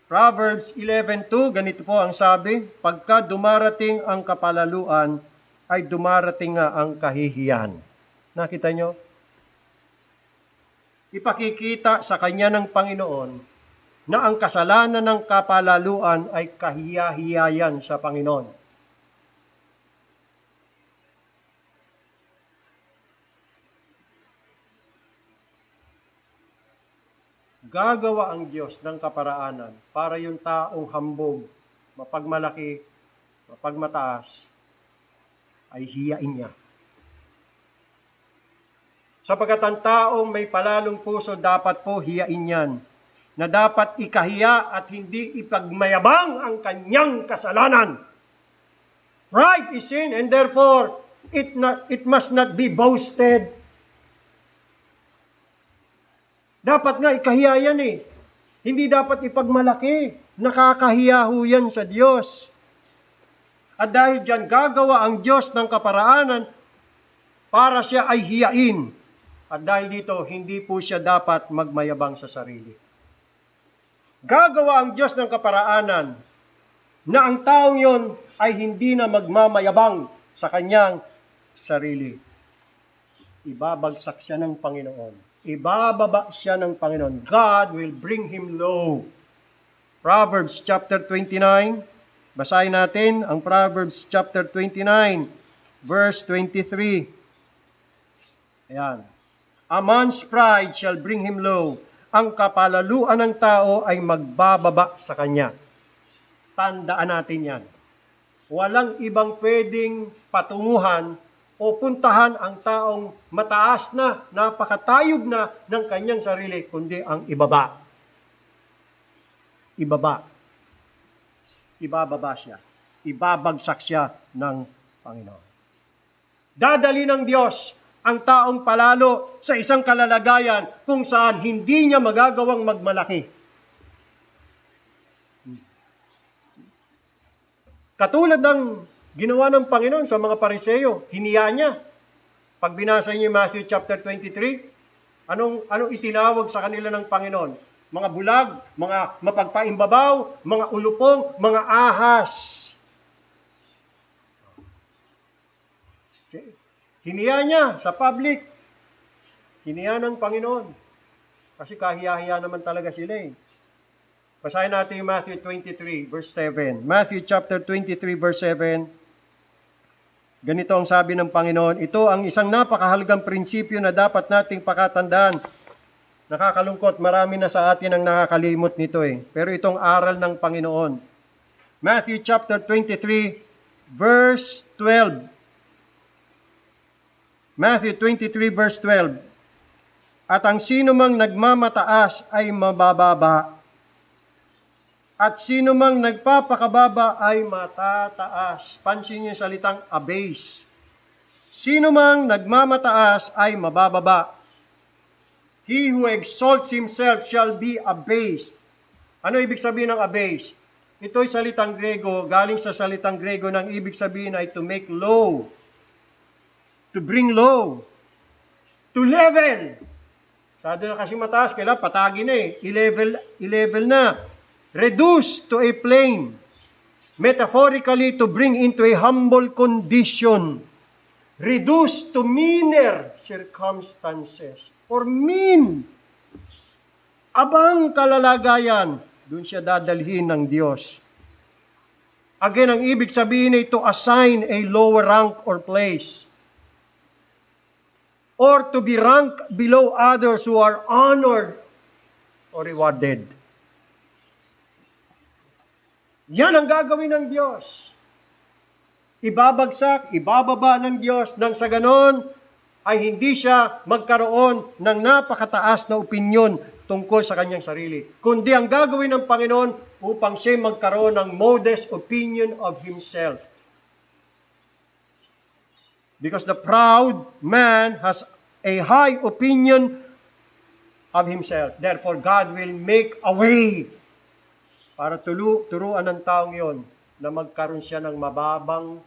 Proverbs 11:2, ganito po ang sabi, pagka dumarating ang kapalaluan, ay dumarating nga ang kahihiyan. Nakita nyo? Ipakikita sa kanya ng Panginoon na ang kasalanan ng kapalaluan ay kahiyahiyayan sa Panginoon. Gagawa ang Diyos ng kaparaanan para yung taong hambog, mapagmalaki, mapagmataas, ay hiyain niya. Sapagkat ang taong may palalong puso, dapat po hiyain yan, na dapat ikahiya at hindi ipagmayabang ang kanyang kasalanan. Pride is sin, and therefore, it must not be boasted. Dapat nga ikahiya yan eh. Hindi dapat ipagmalaki. Nakakahiyaho yan sa Diyos. At dahil dyan, gagawa ang Diyos ng kaparaanan para siya ay hiyain. At dahil dito, hindi po siya dapat magmayabang sa sarili. Gagawa ang Diyos ng kaparaanan na ang taong yon ay hindi na magmamayabang sa kanyang sarili. ibabagsak siya ng Panginoon. Ibababa siya ng Panginoon. God will bring him low. Proverbs chapter 29. Basahin natin ang Proverbs chapter 29, verse 23. Ayan. A man's pride shall bring him low. Ang kapalaluan ng tao ay magbababa sa kanya. Tandaan natin yan. Walang ibang pwedeng patunguhan o puntahan ang taong mataas na, napakatayog na ng kanyang sarili, kundi ang ibaba. Ibaba. Ibababa siya. Ibabagsak siya ng Panginoon. Dadali ng Diyos ang taong palalo sa isang kalalagayan kung saan hindi niya magagawang magmalaki. Katulad ng ginawa ng Panginoon sa mga Pariseo, hiniya niya. Pag binasa niyo yung Matthew chapter 23, anong itinawag sa kanila ng Panginoon? Mga bulag, mga mapagpaimbabaw, mga ulupong, mga ahas. Hiniya niya sa public. Hiniya ng Panginoon. Kasi kahiya-hiya naman talaga sila eh. Basahin natin yung Matthew 23, verse 7. Matthew chapter 23, verse 7. Ganito ang sabi ng Panginoon, ito ang isang napakahalagang prinsipyo na dapat nating pakatandaan. Nakakalungkot, marami na sa atin ang nakakalimot nito eh. Pero itong aral ng Panginoon. Matthew chapter 23, verse 12. Matthew 23, verse 12. At ang sino mang nagmamataas ay mabababa. At sino mang nagpapakababa ay matataas. Pansin niyo yung salitang abase. Sino mang nagmamataas ay mabababa. He who exalts himself shall be abased. Ano ibig sabihin ng abased? Ito'y salitang Grego, galing sa salitang Grego ng ibig sabihin ay to make low. To bring low. To level. Sado na kasi mataas, kailangan patagin na eh. I-level na. Reduce to a plane. Metaphorically, to bring into a humble condition. Reduce to meaner circumstances. Or mean. Abang kalalagayan, dun siya dadalhin ng Diyos. Again, ang ibig sabihin ay to assign a lower rank or place. Or to be ranked below others who are honored or rewarded. Yan ang gagawin ng Diyos. Ibabagsak, ibababa ng Diyos nang sa ganon ay hindi siya magkaroon ng napakataas na opinyon tungkol sa kanyang sarili. Kundi ang gagawin ng Panginoon upang siya magkaroon ng modest opinion of himself. Because the proud man has a high opinion of himself. Therefore, God will make a way para turuan ng taong yon na magkaroon siya ng mababang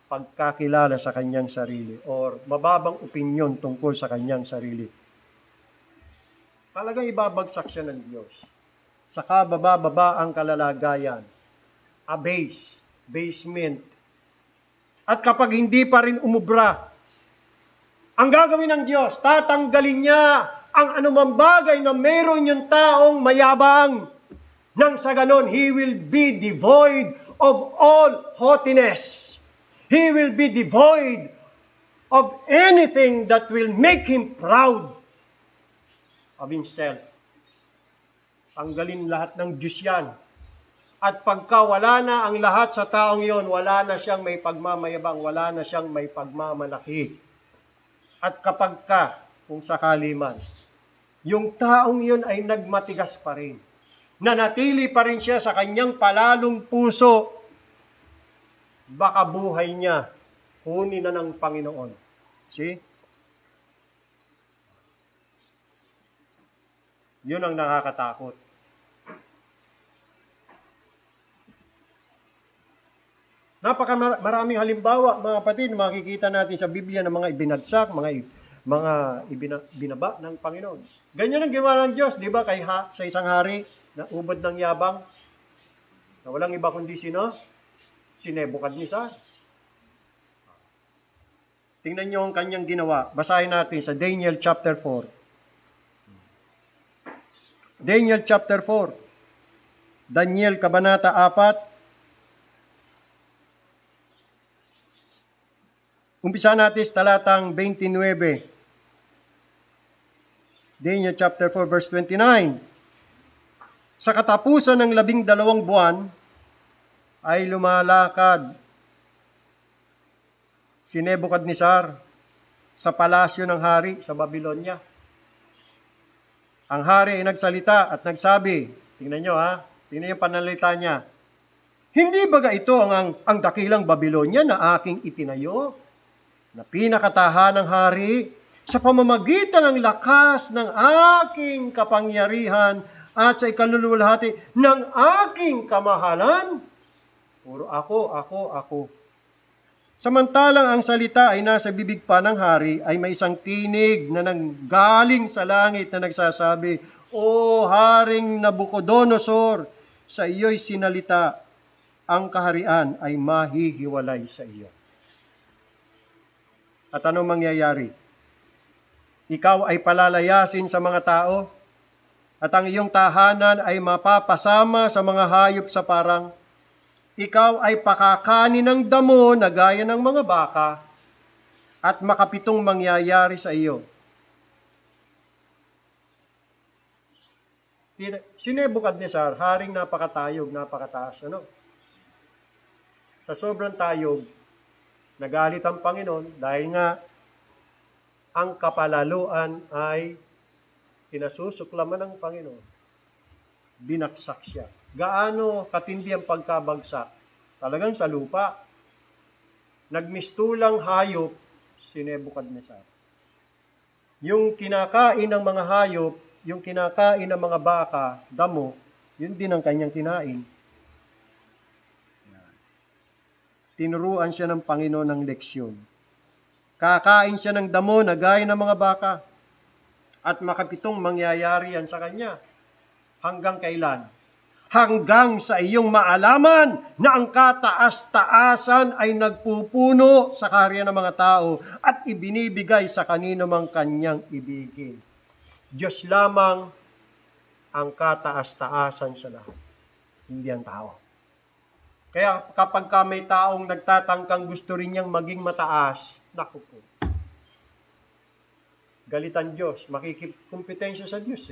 pagkakilala sa kanyang sarili or mababang opinyon tungkol sa kanyang sarili. Talagang ibabagsak siya ng Diyos. Saka bababa ang kalalagayan. Basement. At kapag hindi pa rin umubra, ang gagawin ng Diyos, tatanggalin niya ang anumang bagay na meron yung taong mayabang. Nang sa ganon, he will be devoid of all haughtiness. He will be devoid of anything that will make him proud of himself. Tanggalin lahat ng Diyos yan. At pagka wala na ang lahat sa taong yon, wala na siyang may pagmamayabang, wala na siyang may pagmamalaki. At kapag kung sakali man, yung taong yon ay nagmatigas pa rin, nanatili pa rin siya sa kanyang palalong puso, baka buhay niya kunin na ng Panginoon. See? Yun ang nakakatakot. Maraming halimbawa, mga kapatid, makikita natin sa Biblia ng mga ibinagsak, mga binaba ng Panginoon. Ganyan ang ginawa ng Diyos, di ba, sa isang hari na ubod ng yabang, na walang iba kundi sino? Si Nebuchadnezzar. Tingnan niyo ang kanyang ginawa. Basahin natin sa Daniel chapter 4. Daniel chapter 4. Daniel kabanata 4. Umpisa natin sa talatang 29. Daniel chapter 4 verse 29. Sa katapusan ng 12 buwan ay lumalakad si Nebuchadnezzar sa palasyo ng hari sa Babylonia. Ang hari ay nagsalita at nagsabi, tingnan nyo tingnan yung panalita niya, hindi baga ito ang dakilang Babylonia na aking itinayo, na pinakatahan ng hari sa pamamagitan ng lakas ng aking kapangyarihan at sa ikalululahati ng aking kamahalan? Puro ako. Samantalang ang salita ay nasa bibig pa ng hari, ay may isang tinig na nanggaling sa langit na nagsasabi, O Haring Nabucodonosor, sa iyo'y sinalita, ang kaharian ay mahihiwalay sa iyo. At anong mangyayari? Ikaw ay palalayasin sa mga tao, at ang iyong tahanan ay mapapasama sa mga hayop sa parang. Ikaw ay pakakanin ng damo na gaya ng mga baka, at makapitong mangyayari sa iyo. Si Nebuchadnezzar, haring napakatayog, napakataas. Sa sobrang tayog, nagalit ang Panginoon dahil nga ang kapalaluan ay kinasusuklaman ng Panginoon. Binaksak siya. Gaano katindi ang pagkabagsak? Talagang sa lupa. Nagmistulang hayop si Nebuchadnezzar. Yung kinakain ng mga hayop, yung kinakain ng mga baka, damo, yun din ang kanyang kinain. Tinuruan siya ng Panginoon ng leksyon. Kakain siya ng damo na gaya ng mga baka, at makapitong mangyayari yan sa kanya. Hanggang kailan? Hanggang sa iyong maalaman na ang kataas-taasan ay nagpupuno sa kaharian ng mga tao at ibinibigay sa kanino mang kanyang ibigin. Diyos lamang ang kataas-taasan sa lahat, hindi ang tao. Kaya kapag may taong nagtatangkang gusto rin niyang maging mataas, naku po, galitan Diyos, makikikumpetensya sa Diyos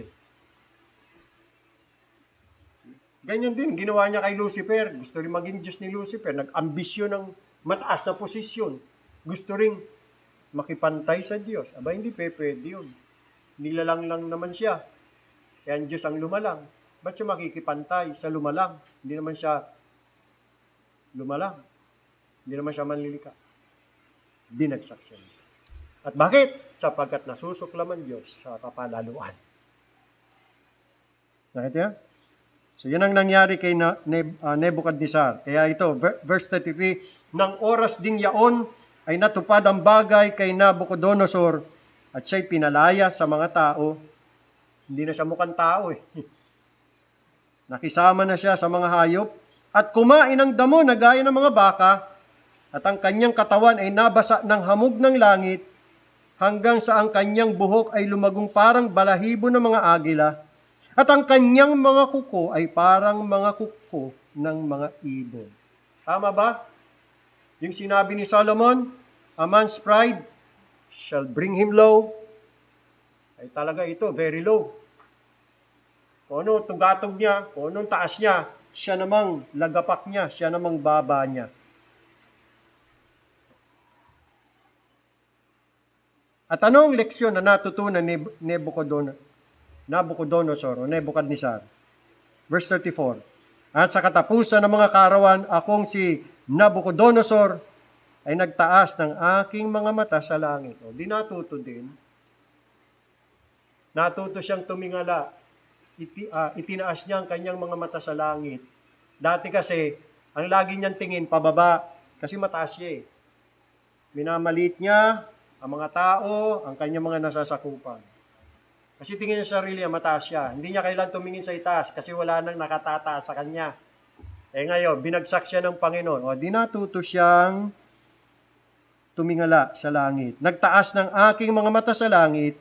Ganyan din, ginawa niya kay Lucifer. Gusto rin maging Diyos ni Lucifer. Nag-ambisyon ng mataas na posisyon. Gusto rin makipantay sa Diyos. Aba, hindi pwede yun. Nilalang lang naman siya. Kaya ang Diyos ang lumalang. Ba't siya makikipantay sa lumalang? Hindi naman siya lumalang. Hindi naman siya manlilika. Binagsak siya. At bakit? Sapagkat nasusuklaman Diyos sa kapalaluan. Nakita? So yan ang nangyari kay Nebuchadnezzar. Kaya ito, verse 33, Nang oras ding yaon ay natupad ang bagay kay Nabucodonosor at siya'y pinalaya sa mga tao. Hindi na siya mukhang tao Nakisama na siya sa mga hayop at kumain ng damo na gaya ng mga baka, at ang kanyang katawan ay nabasa ng hamog ng langit hanggang sa ang kanyang buhok ay lumagong parang balahibo ng mga agila. At ang kanyang mga kuko ay parang mga kuko ng mga ibon. Tama ba? Yung sinabi ni Solomon, a man's pride shall bring him low. Ay talaga ito, very low. Kung ano tugatog niya, kung anong taas niya, siya namang lagapak niya, siya namang baba niya. At anong leksyon na natutunan ni Nabucodonosor o Nebuchadnezzar? Verse 34, At sa katapusan ng mga karawan, akong si Nabucodonosor ay nagtaas ng aking mga mata sa langit. O, di natuto din. Natuto siyang tumingala. Itinaas niya ang kanyang mga mata sa langit. Dati kasi, ang lagi niyang tingin pababa kasi mataas siya Minamalit niya ang mga tao, ang kanyang mga nasasakupan. Kasi tingin niya sa sarili, mataas siya. Hindi niya kailan tumingin sa itaas kasi wala nang nakatataas sa kanya. Ngayon, binagsak siya ng Panginoon. O, di natuto siyang tumingala sa langit. Nagtaas ng aking mga mata sa langit,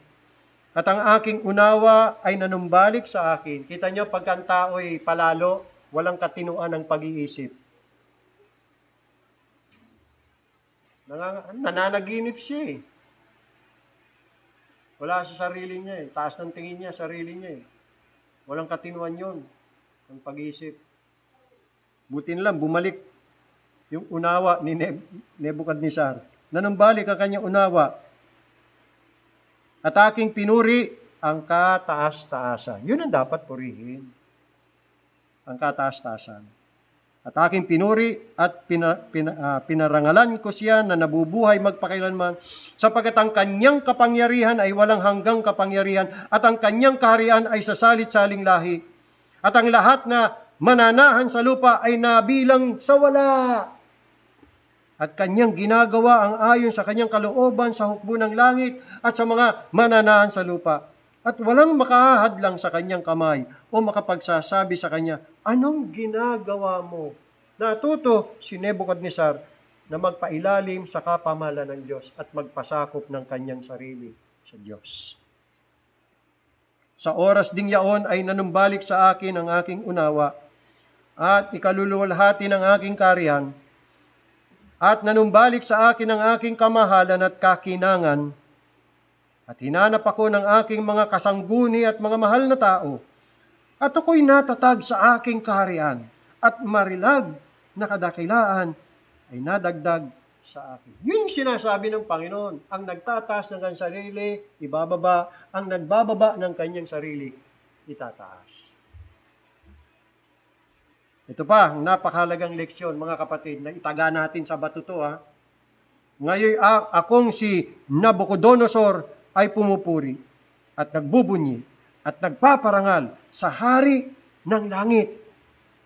at ang aking unawa ay nanumbalik sa akin. Kita niyo, pagka ang tao'y palalo, walang katinuan ng pag-iisip. Nananaginip siya eh. Wala sa sarili niya eh. Taas ng tingin niya, sarili niya eh. Walang katinuan yun ng pag-iisip. Buti na lang, bumalik yung unawa ni Nebukadnezar. Nanumbalik ang kanyang unawa. At aking pinuri ang kataas-taasan. Yun ang dapat purihin. Ang kataas-taasan. At aking pinuri at pinarangalan ko siya na nabubuhay magpakailanman, sapagkat ang kanyang kapangyarihan ay walang hanggang kapangyarihan, at ang kanyang kaharian ay sa salit-saling lahi. At ang lahat na mananahan sa lupa ay nabilang sa wala. At kanyang ginagawa ang ayon sa kanyang kalooban sa hukbo ng langit at sa mga mananahan sa lupa. At walang makahadlang sa kanyang kamay o makapagsasabi sa kanya, anong ginagawa mo? Natuto si Nebukadnezar na magpailalim sa kapamahalan ng Diyos at magpasakop ng kanyang sarili sa Diyos. Sa oras ding yaon ay nanumbalik sa akin ang aking unawa at ikaluluwalhati ng aking kariyan, at nanumbalik sa akin ang aking kamahalan at kakinangan, at hinanap ako ng aking mga kasangguni at mga mahal na tao, at ako'y natatag sa aking kaharian, at marilag na kadakilaan ay nadagdag sa akin. Yun sinasabi ng Panginoon, ang nagtataas ng kanyang sarili, ibababa, ang nagbababa ng kanyang sarili, itataas. Ito pa, ang napakahalagang leksyon, mga kapatid, na itaga natin sa batuto. Ngayon, akong si Nabucodonosor ay pumupuri at nagbubunyi at nagpaparangal sa hari ng langit,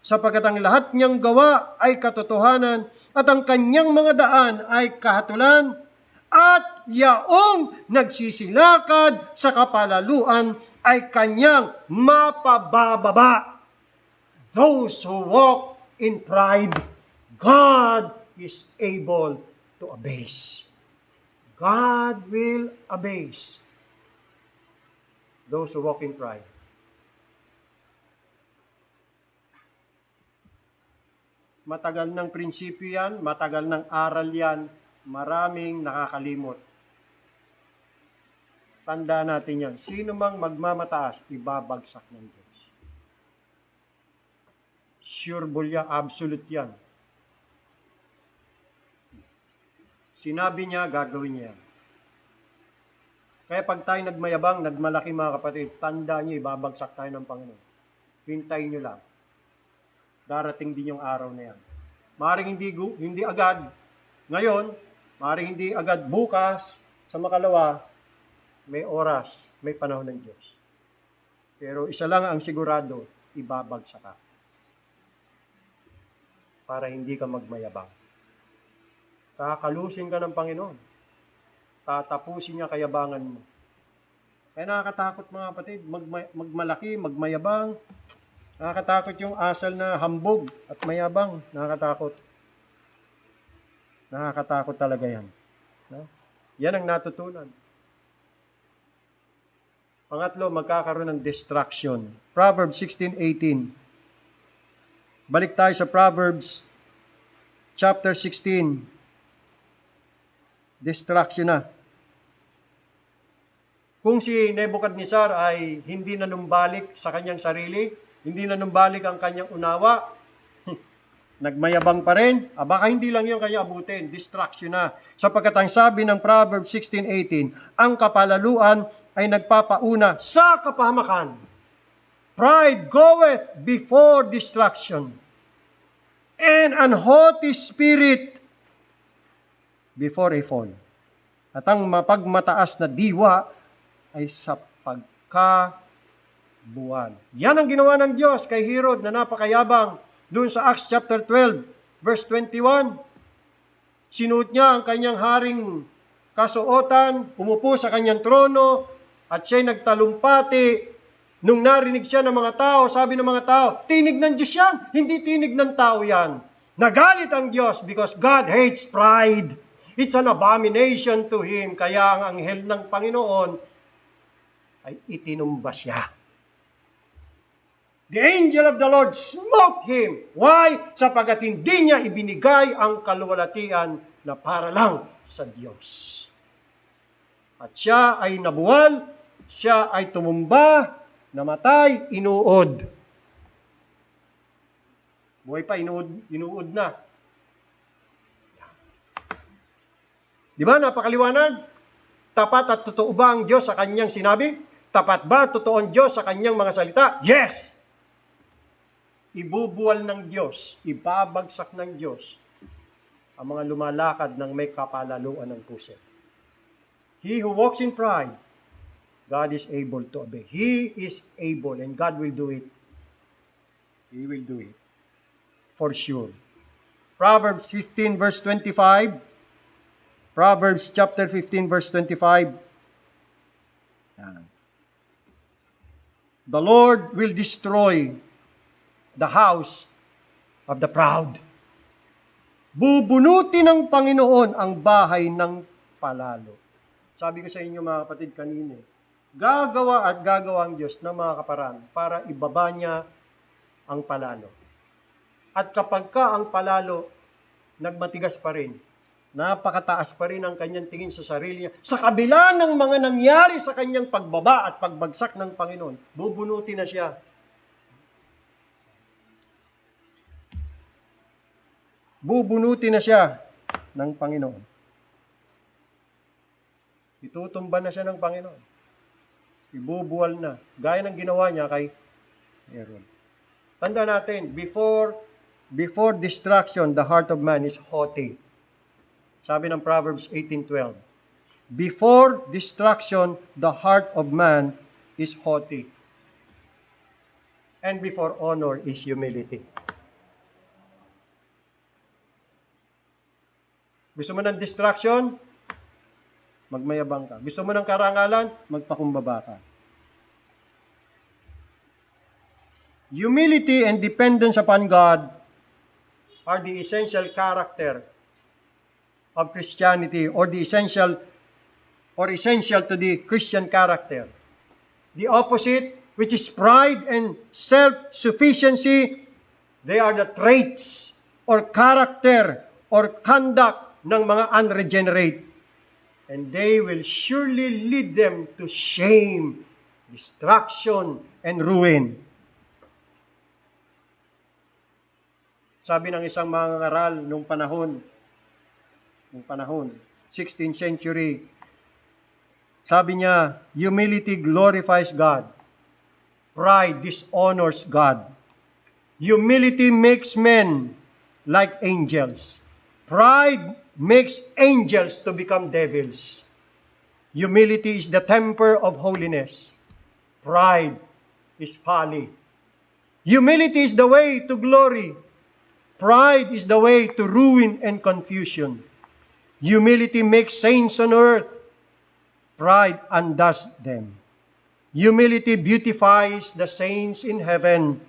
sapagkat ang lahat niyang gawa ay katotohanan at ang kanyang mga daan ay kahatulan, at yaong nagsisilakad sa kapalaluan ay kanyang mapabababa. Those who walk in pride, God is able to abase. God will abase those who walk in pride. Matagal ng prinsipyo yan, matagal ng aral yan, maraming nakakalimot. Tanda natin yan. Sino mang magmamataas, ibabagsak ng Diyos. Sure bulya, absolute yan. Sinabi niya, gagawin niya yan. Kaya pag tayo nagmayabang, nagmalaki mga kapatid, tanda niyo, ibabagsak tayo ng Panginoon. Hintayin niyo lang. Darating din yung araw na yan. Maaaring hindi agad ngayon, maaaring hindi agad bukas, sa makalawa, may oras, may panahon ng Diyos. Pero isa lang ang sigurado, ibabagsak ka. Para hindi ka magmayabang. Kakalusin ka ng Panginoon. Tatapusin niya kayabangan mo. Kaya nakakatakot mga kapatid, magmalaki, magmayabang. Nakakatakot yung asal na hambog at mayabang. Nakakatakot. Nakakatakot talaga yan. No? Yan ang natutunan. Pangatlo, magkakaroon ng distraction. Proverbs 16:18. Balik tayo sa Proverbs chapter 16. Distraction na. Kung si Nebukadnezar ay hindi nanumbalik sa kanyang sarili, hindi nanumbalik ang kanyang unawa, nagmayabang pa rin, baka hindi lang yung kanya abutin, distraction na. Sapagkat ang sabi ng Proverbs 16:18, ang kapalaluan ay nagpapauna sa kapahamakan. Pride goeth before destruction, and an haughty spirit before a fall. At ang mapagmataas na diwa ay sa pagkabuwal. Yan ang ginawa ng Diyos kay Herod na napakayabang. Doon sa Acts chapter 12, verse 21, sinuot niya ang kanyang haring kasuotan, umupo sa kanyang trono, at siya'y nagtalumpati. Nung narinig siya ng mga tao, sabi ng mga tao, tinig ng Diyos yan, hindi tinig ng tao yan. Nagalit ang Diyos because God hates pride. It's an abomination to him. Kaya ang anghel ng Panginoon ay itinumba siya. The angel of the Lord smote him. Why? Sapagat hindi niya ibinigay ang kaluwalhatian na para lang sa Diyos. At siya ay nabuwal, siya ay tumumba, namatay, inuod. Buhay pa, inuud na. Di ba, napakaliwanag? Tapat at totoo ba ang Diyos sa kanyang sinabi? Tapat ba totoo ang Diyos sa kanyang mga salita? Yes! Ibubuwal ng Diyos, ibabagsak ng Diyos ang mga lumalakad ng may kapalaluan ng puso. He who walks in pride, God is able to obey. He is able and God will do it. He will do it. For sure. Proverbs 15 verse 25. Proverbs chapter 15 verse 25. The Lord will destroy the house of the proud. Bubunutin ng Panginoon ang bahay ng palalo. Sabi ko sa inyo mga kapatid kanina, gagawa at gagawa ang Diyos ng mga kaparaan para ibaba niya ang palalo. At kapag ka ang palalo nagmatigas pa rin, napakataas pa rin ang kanyang tingin sa sarili niya, sa kabila ng mga nangyari sa kanyang pagbaba at pagbagsak ng Panginoon, bubunutin na siya. Bubunutin na siya ng Panginoon. Itutumba na siya ng Panginoon. Ibubuwal na. Gaya ng ginawa niya kay Aaron. Tanda natin, before destruction, the heart of man is haughty. Sabi ng Proverbs 18:12. Before destruction, the heart of man is haughty. And before honor is humility. Gusto mo ng distraction? Magmayabang ka. Gusto mo ng karangalan? Magpakumbaba ka. Humility and dependence upon God are the essential character of Christianity or essential to the Christian character. The opposite, which is pride and self-sufficiency, they are the traits or character or conduct ng mga unregenerate. And they will surely lead them to shame, destruction, and ruin. Sabi ng isang mangangaral nung panahon, 16th century, sabi niya, humility glorifies God. Pride dishonors God. Humility makes men like angels. Pride makes angels to become devils. Humility is the temper of holiness. Pride is folly. Humility is the way to glory. Pride is the way to ruin and confusion. Humility makes saints on earth. Pride undoes them. Humility beautifies the saints in heaven.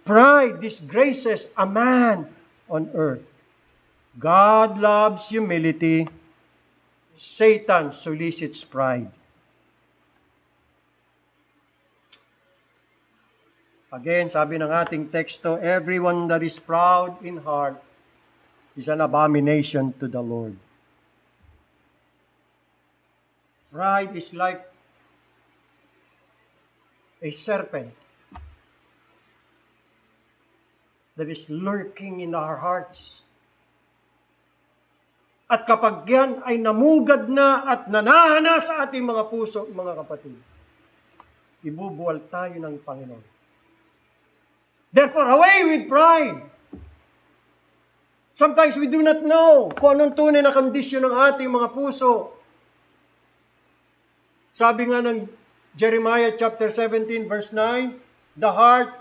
Pride disgraces a man on earth. God loves humility. Satan solicits pride. Again, sabi ng ating teksto, everyone that is proud in heart is an abomination to the Lord. Pride is like a serpent that is lurking in our hearts. At kapag yan ay namugad na at nanahana sa ating mga puso, mga kapatid, ibubuwal tayo ng Panginoon. Therefore, away with pride. Sometimes we do not know kung anong tunay na kondisyon ng ating mga puso. Sabi nga ng Jeremiah chapter 17 verse 9, the heart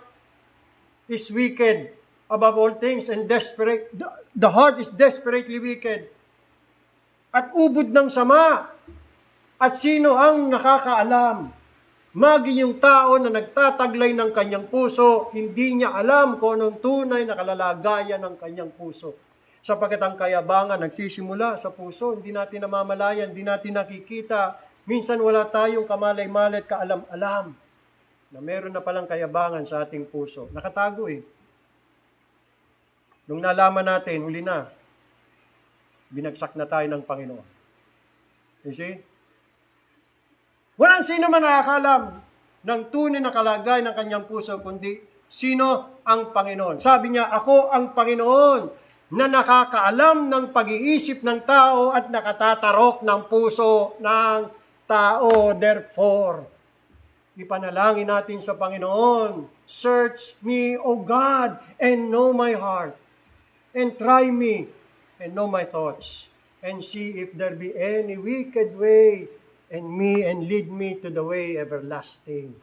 is wicked above all things and desperate. The heart is desperately wicked. At ubod ng sama. At sino ang nakakaalam? Magi yung tao na nagtataglay ng kanyang puso, hindi niya alam kung anong tunay na kalalagayan ng kanyang puso. Sapagkat ang kayabangan nagsisimula sa puso, hindi natin namamalayan, hindi natin nakikita. Minsan wala tayong kamalay-malay at kaalam-alam na meron na palang kayabangan sa ating puso. Nakatago eh. Nung nalaman natin, huli na, binagsak na tayo ng Panginoon. You see? Walang sino man nakakalam ng tunay na kalagayan ng kanyang puso, kundi sino ang Panginoon. Sabi niya, ako ang Panginoon na nakakaalam ng pag-iisip ng tao at nakatatarok ng puso ng tao. Therefore, ipanalangin natin sa Panginoon, search me, O God, and know my heart, and try me, and know my thoughts, and see if there be any wicked way in me, and lead me to the way everlasting.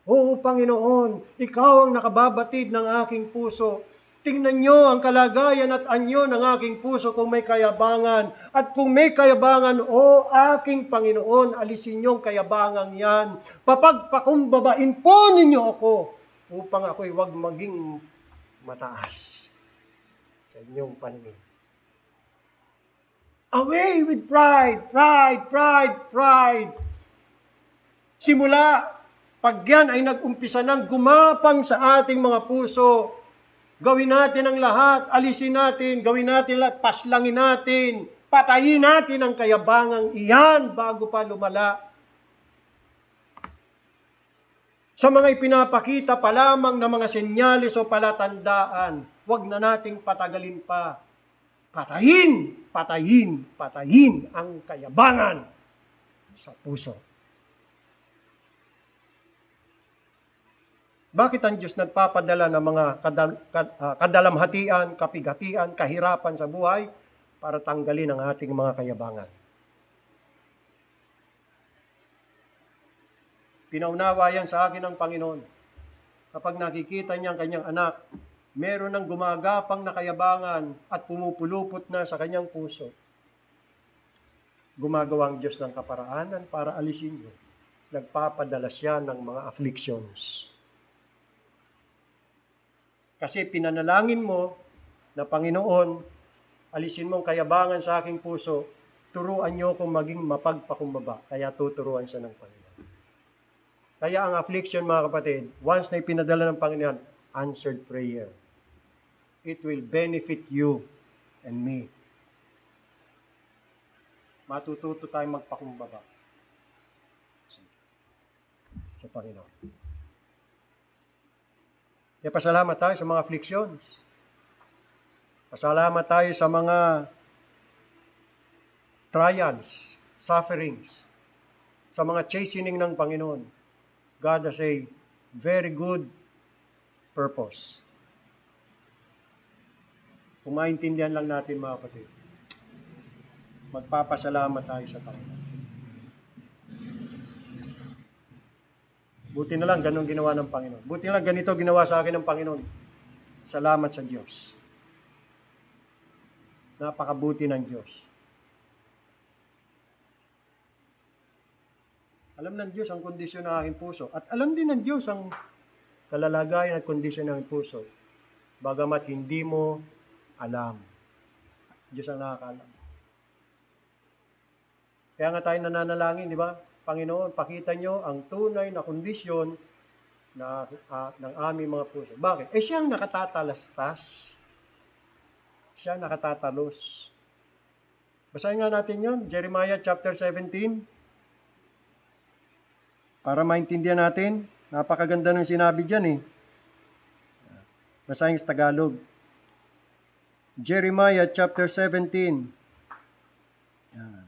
Oo, Panginoon, Ikaw ang nakababatid ng aking puso. Tingnan niyo ang kalagayan at anyo ng aking puso kung may kayabangan. At kung may kayabangan, o aking Panginoon, alisin niyo ang kayabangan yan. Papagpakumbabain po ninyo ako upang ako'y wag maging mataas sa inyong paningin. Away with pride, pride, pride, pride. Simula, pag yan ay nag-umpisa ng gumapang sa ating mga puso, gawin natin ang lahat, alisin natin, gawin natin lahat, paslangin natin, patayin natin ang kayabangang iyan bago pa lumala. Sa mga ipinapakita pa lamang ng mga senyales o palatandaan, huwag na nating patagalin pa. Patayin, patayin, patayin ang kayabangan sa puso. Bakit ang Diyos nagpapadala ng mga kadalamhatian, kapigatian, kahirapan sa buhay para tanggalin ang ating mga kayabangan? Pinaunawa yan sa akin ng Panginoon. Kapag nakikita niya ang kanyang anak, meron ng gumagapang na kayabangan at pumupulupot na sa kanyang puso. Gumagawa ang Diyos ng kaparaanan para alisin niyo. Nagpapadala siya ng mga afflictions. Kasi pinanalangin mo na Panginoon, alisin mo ang kayabangan sa aking puso, turuan niyo akong maging mapagpakumbaba. Kaya tuturuan siya ng Panginoon. Kaya ang affliction, mga kapatid, once na ipinadala ng Panginoon, answered prayer. It will benefit you and me. Matututo tayong magpakumbaba sa Panginoon. Kaya pasalamat tayo sa mga afflictions. Pasalamat tayo sa mga trials, sufferings, sa mga chastening ng Panginoon. God has a very good purpose. Kung maintindihan lang natin, mga kapatid, magpapasalamat tayo sa Panginoon. Buti na lang ganun ginawa ng Panginoon. Buti na lang ganito ginawa sa akin ng Panginoon. Salamat sa Diyos. Napakabuti ng Diyos. Alam ng Diyos ang kondisyon ng aking puso. At alam din ng Diyos ang kalalagayan at kondisyon ng aking puso. Bagamat hindi mo alam. Diyos ang nakakalam. Kaya nga tayo nananalangin, di ba? Panginoon, pakita nyo ang tunay na kondisyon ng aming mga puso. Bakit? Siya ang nakatatalastas. Siya ang nakatatalos. Basahin nga natin yun, Jeremiah chapter 17. Para maintindihan natin, napakaganda ng sinabi dyan eh. Basahin sa Tagalog. Jeremiah chapter 17. Yan.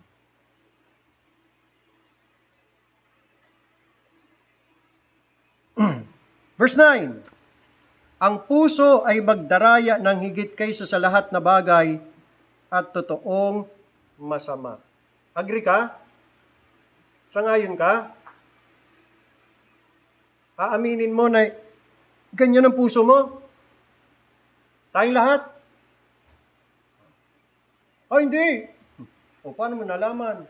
Verse 9, ang puso ay magdaraya ng higit kaysa sa lahat na bagay at totoong masama. Agree ka? Sangayon ka? Aaminin mo na ganyan ang puso mo? Tayong lahat? O hindi. O paano mo nalaman?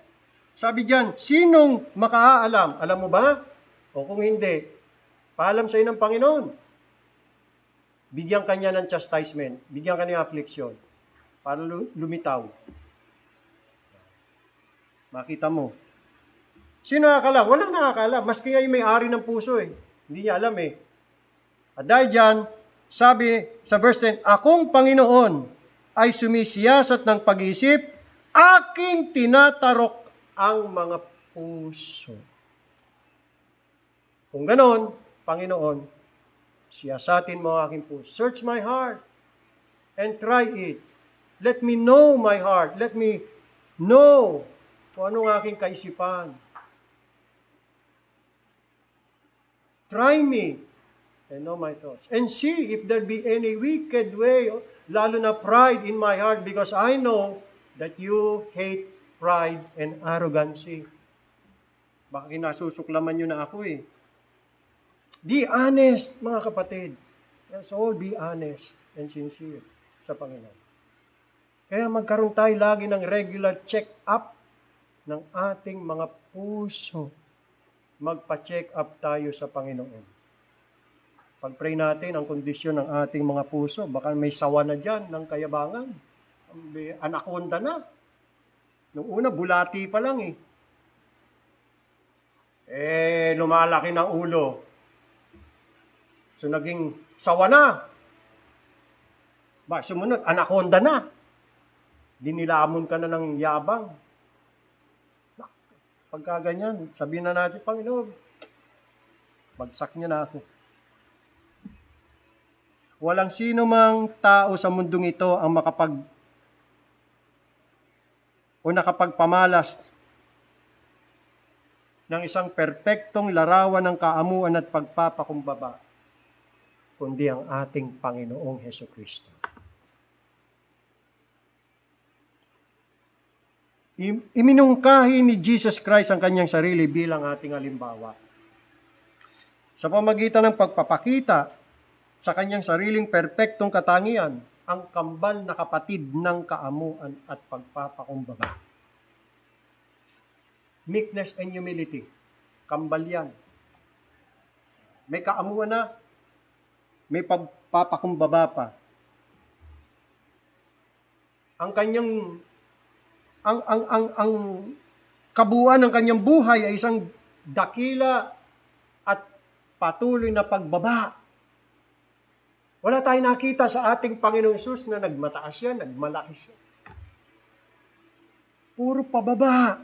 Sabi diyan, sinong makaalam? Alam mo ba? O kung hindi, paalam sa iyo ng Panginoon. Bigyan kanya ng chastisement. Bigyan kanya ng affliction. para lumitaw. Makita mo. Sino nakakaalam? Walang nakakaalam. Maski nga yung may-ari ng puso Hindi niya alam At dahil dyan, sabi sa verse 10, akong Panginoon ay sumisiyasat ng pag-iisip, aking tinatarok ang mga puso. Kung ganon, Panginoon, siyasatin mo ang aking puso. Search my heart and try it. Let me know my heart. Let me know kung anong aking kaisipan. Try me and know my thoughts. And see if there be any wicked way, lalo na pride in my heart, because I know that you hate pride and arrogancy. Baka kinasusuklaman nyo na ako Be honest, mga kapatid. Let's all be honest and sincere sa Panginoon. Kaya magkaroon tayo lagi ng regular check-up ng ating mga puso. Magpa-check up tayo sa Panginoon. Pag-pray natin ang kondisyon ng ating mga puso, baka may sawa na dyan ng kayabangan. May anaconda na. Nung una, bulati pa lang lumalaki ng ulo. So, naging sawa na. Sumunod, anaconda na. Dinilamon ka na ng yabang. Pagka ganyan, sabihin na natin, Panginoon, bagsak niya na ako. Walang sino mang tao sa mundong ito ang nakapagpamalas ng isang perpektong larawan ng kaamuan at pagpapakumbaba, kundi ang ating Panginoong Hesukristo. Iminungkahi ni Jesus Christ ang kanyang sarili bilang ating halimbawa. Sa pamagitan ng pagpapakita sa kanyang sariling perpektong katangian, ang kambal na kapatid ng kaamuan at pagpapakumbaba. Meekness and humility. Kambal yan. May kaamuan na, may pagpapakumbaba pa. Ang kanyang ang kabuuan ng kanyang buhay ay isang dakila at patuloy na pagbaba. Wala tayong nakita sa ating Panginoong Hesus na nagmataas siya, nagmalaki siya. Puro pababa.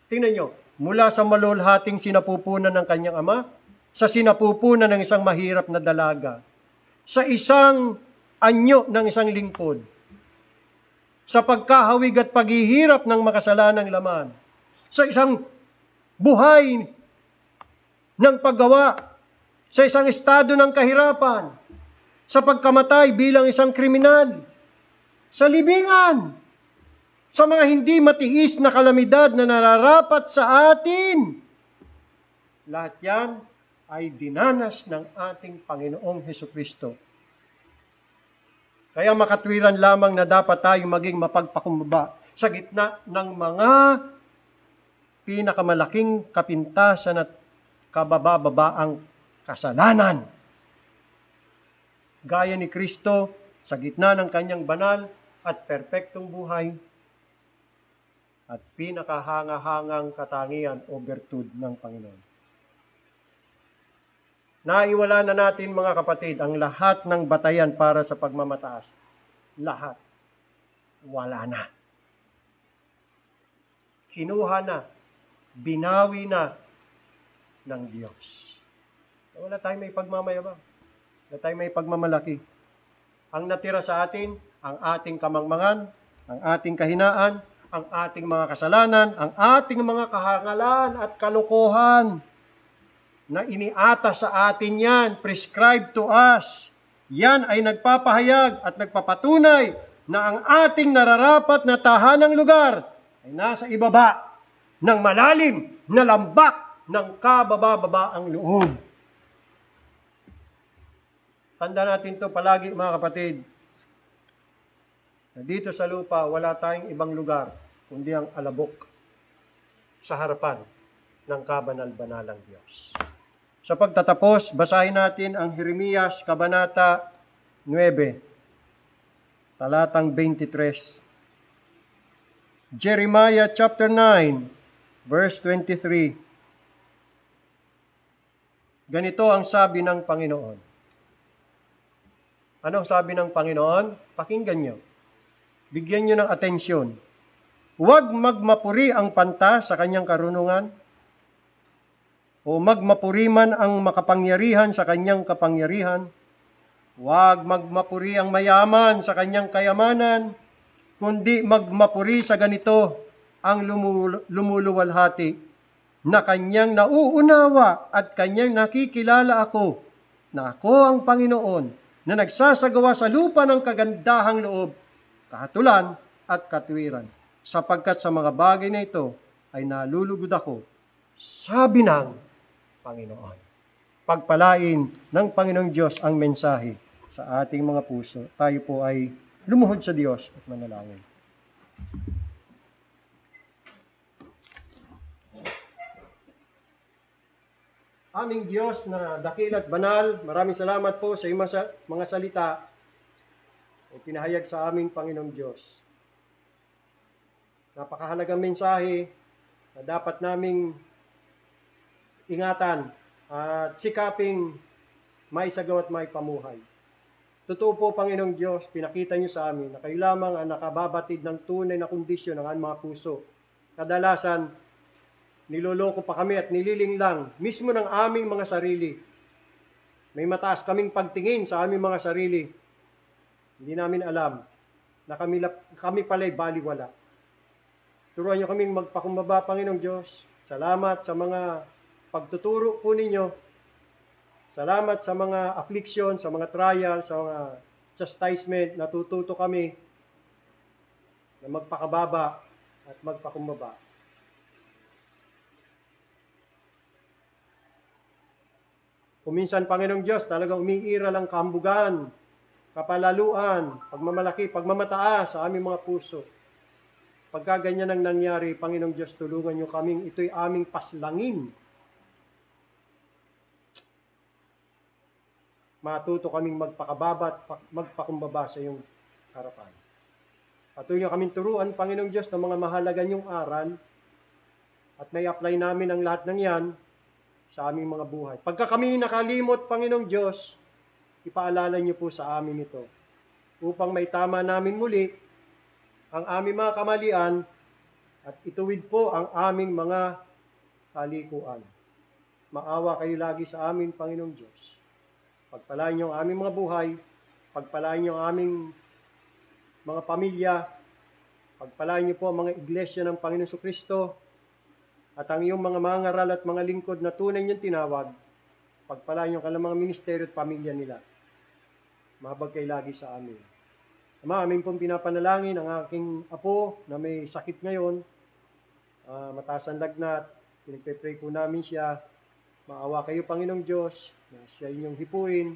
Tingnan nyo, mula sa malulhating sinapupunan ng kanyang ama, sa sinapupunan ng isang mahirap na dalaga, sa isang anyo ng isang lingkod, sa pagkahawig at paghihirap ng makasalanang laman, sa isang buhay ng paggawa, sa isang estado ng kahirapan, sa pagkamatay bilang isang kriminal, sa libingan, sa mga hindi matiis na kalamidad na nararapat sa atin. Lahat yan ay dinanas ng ating Panginoong Hesukristo. Kaya makatwiran lamang na dapat tayong maging mapagpakumbaba sa gitna ng mga pinakamalaking kapintasan at kabababaang kasalanan. Gaya ni Kristo sa gitna ng kanyang banal at perpektong buhay at pinakahanga-hangang katangian o bertud ng Panginoon. Naiwala na natin, mga kapatid, ang lahat ng batayan para sa pagmamataas. Lahat. Wala na. Kinuha na, binawi na ng Diyos. Wala tayong may pagmamayabang. Wala tayong may pagmamalaki. Ang natira sa atin, ang ating kamangmangan, ang ating kahinaan, ang ating mga kasalanan, ang ating mga kahangalan at kalokohan na iniata sa atin yan, prescribed to us. Yan ay nagpapahayag at nagpapatunay na ang ating nararapat na tahanang lugar ay nasa ibaba ng malalim na lambak ng kababa-babaang loob. Tanda natin to palagi, mga kapatid, na dito sa lupa wala tayong ibang lugar kundi ang alabok sa harapan ng kabanal-banalang Diyos. Sa pagtatapos, basahin natin ang Jeremias Kabanata 9. talatang 23. Jeremiah chapter 9, verse 23. Ganito ang sabi ng Panginoon. Anong sabi ng Panginoon? Pakinggan nyo. Bigyan nyo ng atensyon. Huwag magmapuri ang panta sa kanyang karunungan, o magmapuri man ang makapangyarihan sa kanyang kapangyarihan. Huwag magmapuri ang mayaman sa kanyang kayamanan, kundi magmapuri sa ganito ang lumuluwalhati, na kanyang nauunawa at kanyang nakikilala ako, na ako ang Panginoon, na nagsasagawa sa lupa ng kagandahang loob, kahatulan at katwiran. Sapagkat sa mga bagay na ito ay nalulugod ako, sabi ng Panginoon. Pagpalain ng Panginoong Diyos ang mensahe sa ating mga puso. Tayo po ay lumuhod sa Diyos at manalangin. Aming Diyos na dakil at banal, maraming salamat po sa iyong mga salita o pinahayag sa aming Panginoong Diyos. Napakahalagang mensahe na dapat naming ingatan at sikaping maisagaw at maipamuhay. Totoo po, Panginoong Diyos, pinakita niyo sa amin na kayo lamang ang nakababatid ng tunay na kondisyon ng aming mga puso. Kadalasan, niloloko pa kami at nililinglang mismo ng aming mga sarili. May mataas kaming pagtingin sa aming mga sarili. Hindi namin alam na kami pala'y baliwala. Turuan niyo kaming magpakumbaba, Panginoong Diyos. Salamat sa mga pagtuturo po ninyo. Salamat sa mga affliction, sa mga trial, sa mga chastisement. Natututo kami na magpakababa at magpakumbaba. Kuminsan, Panginoong Diyos, talagang umiiral ang kahambugan, kapalaluan, pagmamalaki, pagmamataas sa aming mga puso. Pagka ganyan ang nangyari, Panginoong Diyos, tulungan niyo kaming ito'y aming paslangin. Matuto kaming magpakababa at magpakumbaba sa iyong harapan. Patuloy niyo kaming turuan, Panginoong Diyos, ng mga mahalaga niyong aral at may apply namin ang lahat ng yan sa aming mga buhay. Pagka kami nakalimot, Panginoong Diyos, ipaalala niyo po sa amin ito upang may tama namin muli ang aming mga kamalian at ituwid po ang aming mga kalikuan. Maawa kayo lagi sa amin, Panginoong Diyos. Pagpalain niyo ang aming mga buhay, pagpalain niyo ang aming mga pamilya, pagpalain niyo po ang mga iglesia ng Panginoon Jesucristo, at ang iyong mga mangaral at mga lingkod na tunay niyong tinawag, pagpalain niyo ang kanilang mga ministeryo at pamilya nila. Mahabag kayo lagi sa amin. Ama, amin pong pinapanalangin ang aking apo na may sakit ngayon, mataas ang lagnat, pinagpe-pray po namin siya. Maawa kayo, Panginoong Diyos, na siya inyong hipuin,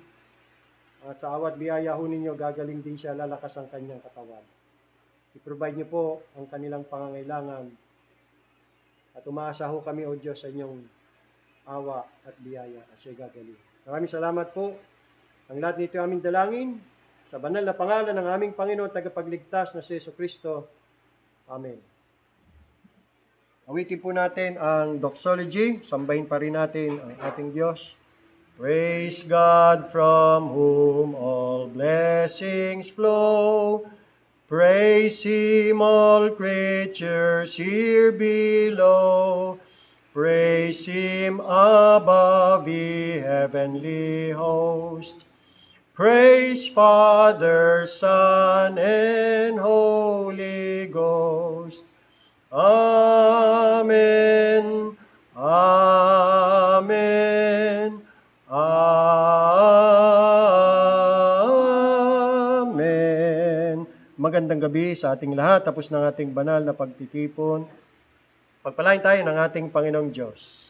at sa awat biyaya ho ninyo, gagaling din siya, lalakas ang kanyang katawan. I-provide niyo po ang kanilang pangangailangan, at umaasa ho kami, O Diyos, sa inyong awa at biyaya, at siya gagaling. Maraming salamat po. Ang lahat nito aming dalangin, sa banal na pangalan ng aming Panginoon, tagapagligtas na si Jesucristo. Amen. Awitin po natin ang doxology. Sambahin pa rin natin ang ating Diyos. Praise God from whom all blessings flow. Praise Him all creatures here below. Praise Him above the heavenly host. Praise Father, Son, and Holy Ghost. Amen. Amen. Amen. Magandang gabi sa ating lahat. Tapos ng ating banal na pagtitipon. Pagpalain tayo ng ating Panginoong Diyos.